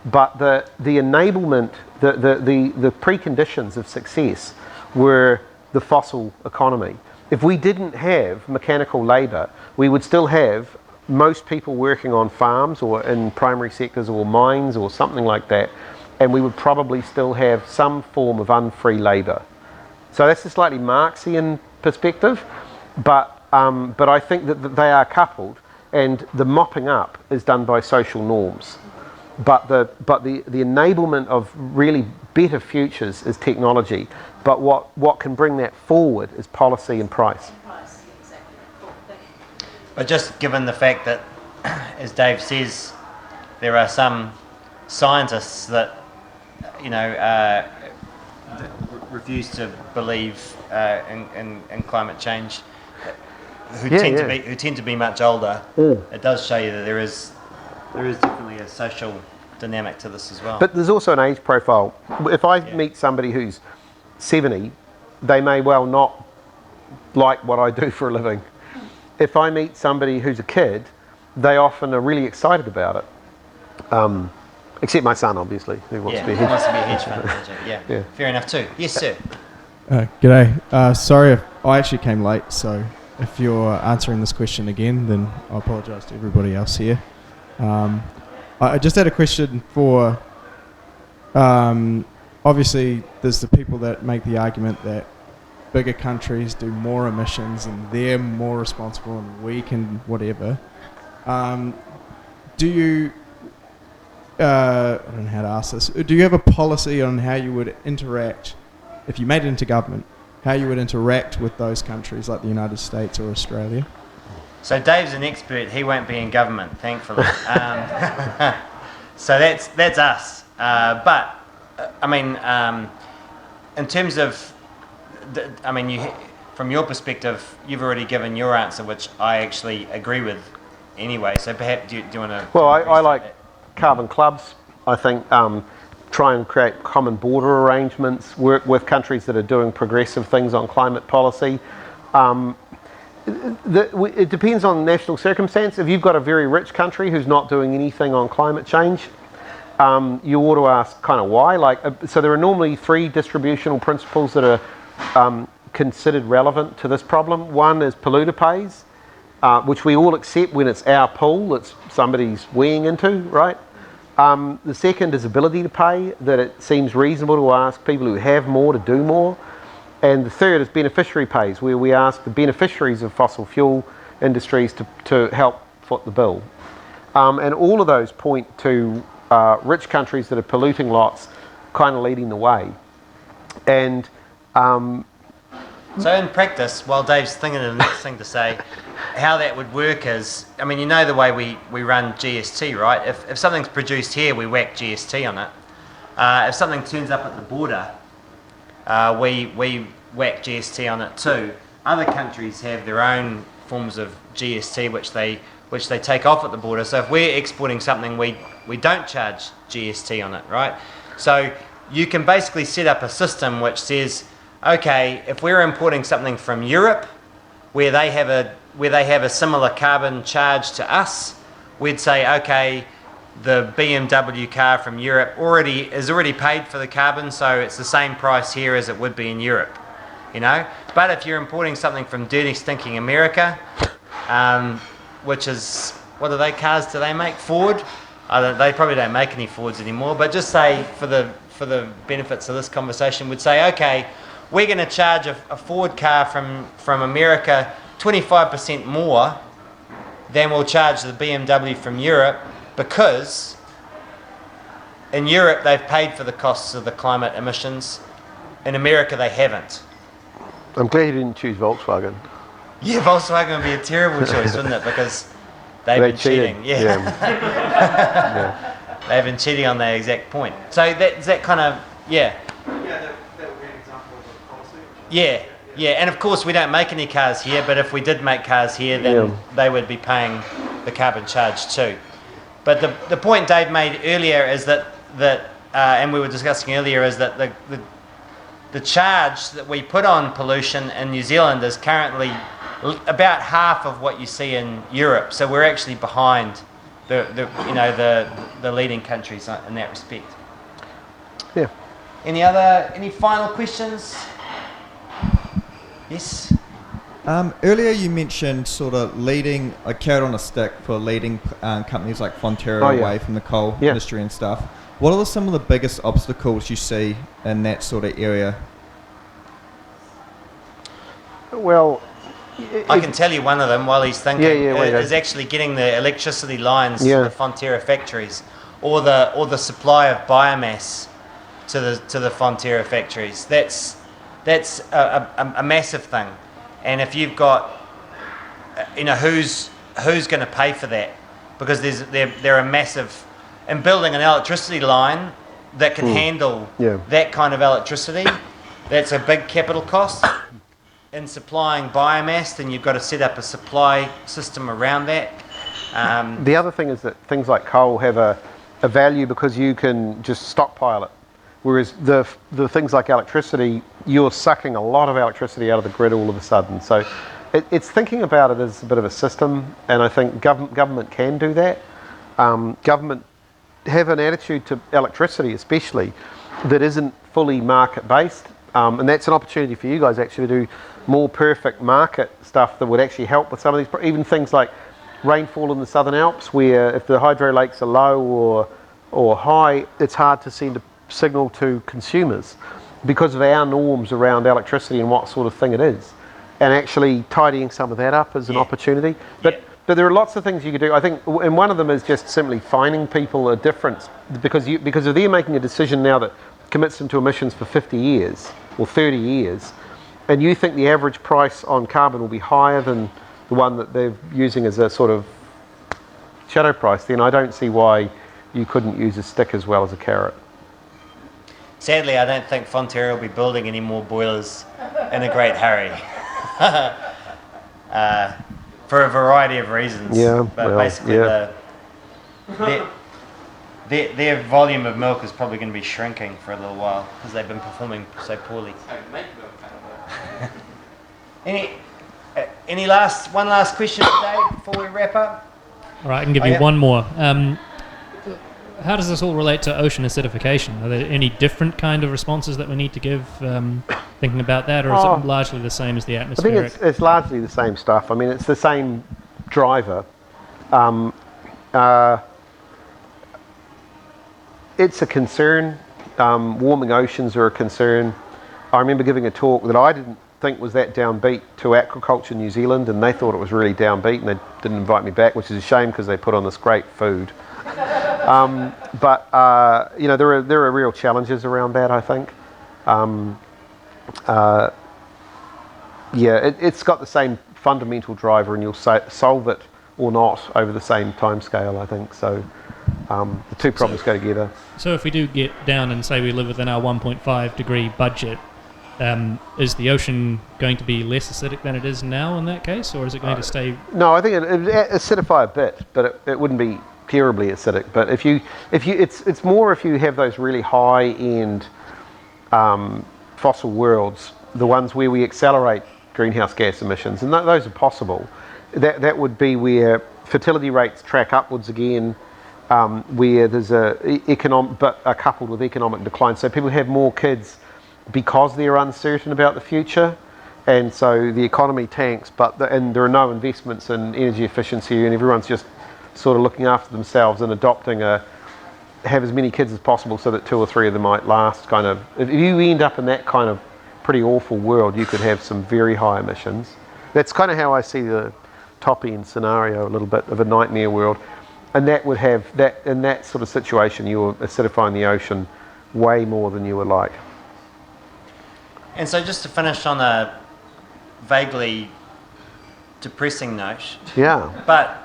But the enablement, the preconditions of success were the fossil economy. If we didn't have mechanical labour, we would still have most people working on farms or in primary sectors or mines or something like that, and we would probably still have some form of unfree labour. So that's a slightly Marxian perspective, but I think that they are coupled, and the mopping up is done by social norms. But the enablement of really better futures is technology. But what can bring that forward is policy and price. But just given the fact that, as Dave says, there are some scientists that that refuse to believe in climate change, who tend to be much older. It does show you that there is definitely a social dynamic to this as well. But there's also an age profile. If I meet somebody who's 70, they may well not like what I do for a living. If I meet somebody who's a kid, they often are really excited about it. Except my son, obviously, who wants to be a hedge wants to be a hedge fund manager. Yeah, fair enough too. Yes, sir. G'day. Sorry if I actually came late, so if you're answering this question again, then I apologise to everybody else here. I just had a question for, obviously there's the people that make the argument that bigger countries do more emissions and they're more responsible and we can whatever. Do you, I don't know how to ask this, do you have a policy on how you would interact, if you made it into government, how you would interact with those countries like the United States or Australia? So Dave's an expert. He won't be in government, thankfully. So that's us. But I mean, in terms of, from your perspective, you've already given your answer, which I actually agree with anyway. So perhaps do you want to? Well, I like carbon clubs. I think try and create common border arrangements. Work with countries that are doing progressive things on climate policy. It depends on national circumstance. If you've got a very rich country who's not doing anything on climate change, you ought to ask kind of why. So there are normally 3 distributional principles that are considered relevant to this problem. One is polluter pays, which we all accept when it's our pool that somebody's weighing into, right? The second is ability to pay, that it seems reasonable to ask people who have more to do more. And the third is beneficiary pays, where we ask the beneficiaries of fossil fuel industries to help foot the bill. And all of those point to rich countries that are polluting lots kind of leading the way. And so in practice, while Dave's thinking of the next thing to say, how that would work is, the way we run GST, right? If something's produced here, we whack GST on it. If something turns up at the border, we whack GST on it too. Other countries have their own forms of GST which they take off at the border. So if we're exporting something, we don't charge GST on it, right? So you can basically set up a system which says, okay, if we're importing something from Europe where they have a similar carbon charge to us, we'd say, okay, the BMW car from Europe is already paid for the carbon, so it's the same price here as it would be in Europe, But if you're importing something from dirty, stinking America, which is, cars do they make? Ford? They probably don't make any Fords anymore, but just say for the benefits of this conversation, would say, okay, we're going to charge a Ford car from America 25% more than we'll charge the BMW from Europe, because in Europe they've paid for the costs of the climate emissions. In America they haven't. I'm glad you didn't choose Volkswagen. Yeah, Volkswagen would be a terrible choice, wouldn't it? Because they've been cheating. Yeah. They've been cheating on that exact point. So that kind of, Yeah, that would be an example of a policy. Yeah, and of course we don't make any cars here, but if we did make cars here, then they would be paying the carbon charge too. But the point Dave made earlier is that and we were discussing earlier, is that the charge that we put on pollution in New Zealand is currently about half of what you see in Europe. So we're actually behind the leading countries in that respect. Yeah. Any final questions? Yes. Earlier you mentioned sort of leading a carrot on a stick for leading companies like Fonterra away from the coal industry and stuff. What are some of the biggest obstacles you see in that sort of area? Well, I can tell you one of them while he's thinking. Is actually getting the electricity lines to the Fonterra factories, or the supply of biomass to the Fonterra factories. That's a massive thing. And if you've got, who's going to pay for that? Because they're a massive, and building an electricity line that can handle that kind of electricity, that's a big capital cost. In supplying biomass, then you've got to set up a supply system around that. The other thing is that things like coal have a value because you can just stockpile it. Whereas the things like electricity, you're sucking a lot of electricity out of the grid all of a sudden. So it's thinking about it as a bit of a system, and I think government can do that. Government have an attitude to electricity especially that isn't fully market-based, and that's an opportunity for you guys actually to do more perfect market stuff that would actually help with some of these, even things like rainfall in the Southern Alps, where if the hydro lakes are low or high, it's hard to send a signal to consumers because of our norms around electricity and what sort of thing it is, and actually tidying some of that up is an opportunity. But there are lots of things you could do. I think, and one of them is just simply finding people a difference, because if they're making a decision now that commits them to emissions for 50 years or 30 years, and you think the average price on carbon will be higher than the one that they're using as a sort of shadow price, then I don't see why you couldn't use a stick as well as a carrot. Sadly, I don't think Fonterra will be building any more boilers in a great hurry. For a variety of reasons. Basically their volume of milk is probably going to be shrinking for a little while because they've been performing so poorly. One last question today before we wrap up? All right, I can give you one more. How does this all relate to ocean acidification? Are there any different kind of responses that we need to give thinking about that, or is it largely the same as the atmospheric? I think it's largely the same stuff. I mean, it's the same driver. It's a concern. Warming oceans are a concern. I remember giving a talk that I didn't think was that downbeat to Aquaculture New Zealand, and they thought it was really downbeat, and they didn't invite me back, which is a shame because they put on this great food. But there are real challenges around that, I think. It's got the same fundamental driver, and you'll solve it or not over the same time scale, I think. So the two problems go together. So if we do get down and say we live within our 1.5 degree budget, is the ocean going to be less acidic than it is now in that case, or is it going to stay? No, I think it acidify a bit, but it wouldn't be terribly acidic. But it's more if you have those really high end fossil worlds, the ones where we accelerate greenhouse gas emissions, and those are possible. That would be where fertility rates track upwards again, where there's but are coupled with economic decline. So people have more kids because they're uncertain about the future, and so the economy tanks. And there are no investments in energy efficiency, and everyone's just sort of looking after themselves and adopting have as many kids as possible so that 2 or 3 of them might last kind of. If you end up in that kind of pretty awful world, you could have some very high emissions. That's kind of how I see the top end scenario, a little bit of a nightmare world. And that would have, that in that sort of situation, you were acidifying the ocean way more than you would like. And so just to finish on a vaguely depressing note. Yeah. But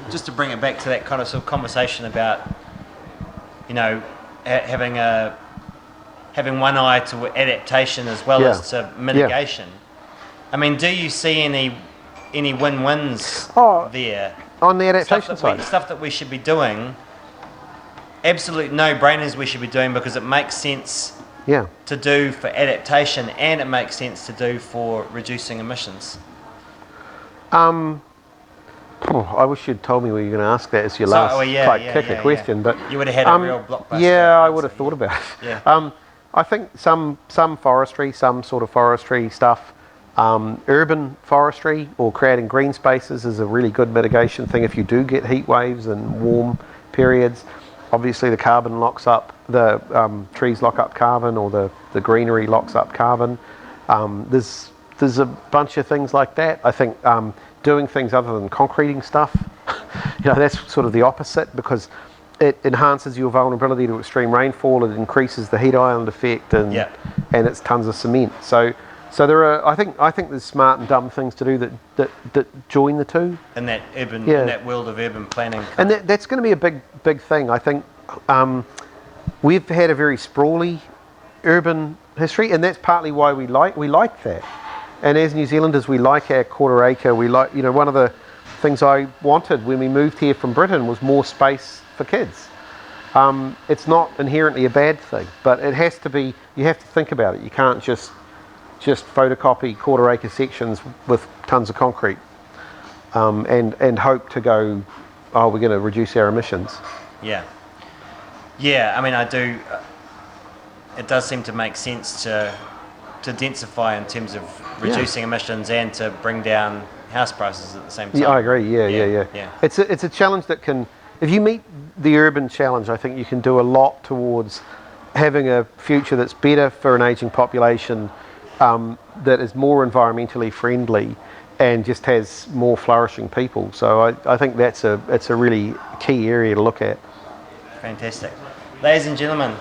just to bring it back to that kind of sort of conversation about, having one eye to adaptation as well as to mitigation. I mean, do you see any win-wins there? On the adaptation side? Stuff that we should be doing, absolute no-brainers we should be doing because it makes sense to do for adaptation and it makes sense to do for reducing emissions. I wish you'd told me we were going to ask that as your last kicker question, but you would have had a real blockbuster. Yeah, I would have thought about it. Yeah. I think some forestry, some sort of forestry stuff, urban forestry or creating green spaces is a really good mitigation thing if you do get heat waves and warm periods. Obviously, the carbon locks up, the trees lock up carbon, or the greenery locks up carbon. There's a bunch of things like that. I think doing things other than concreting stuff, that's sort of the opposite because it enhances your vulnerability to extreme rainfall. It increases the heat island effect, and it's tons of cement. So there are. I think there's smart and dumb things to do that join the two. In that urban, in that world of urban planning. And that's going to be a big thing. I think we've had a very sprawly urban history, and that's partly why we like that. And as New Zealanders, we like our quarter acre. We like, one of the things I wanted when we moved here from Britain was more space for kids. It's not inherently a bad thing, but it has to be. You have to think about it. You can't just photocopy quarter acre sections with tons of concrete and hope to go, we're going to reduce our emissions. Yeah. I mean, I do. It does seem to make sense to densify in terms of reducing emissions and to bring down house prices at the same time. Yeah, I agree. Yeah. It's a challenge that can, if you meet the urban challenge, I think you can do a lot towards having a future that's better for an ageing population, that is more environmentally friendly and just has more flourishing people. So I think it's a really key area to look at. Fantastic. Ladies and gentlemen,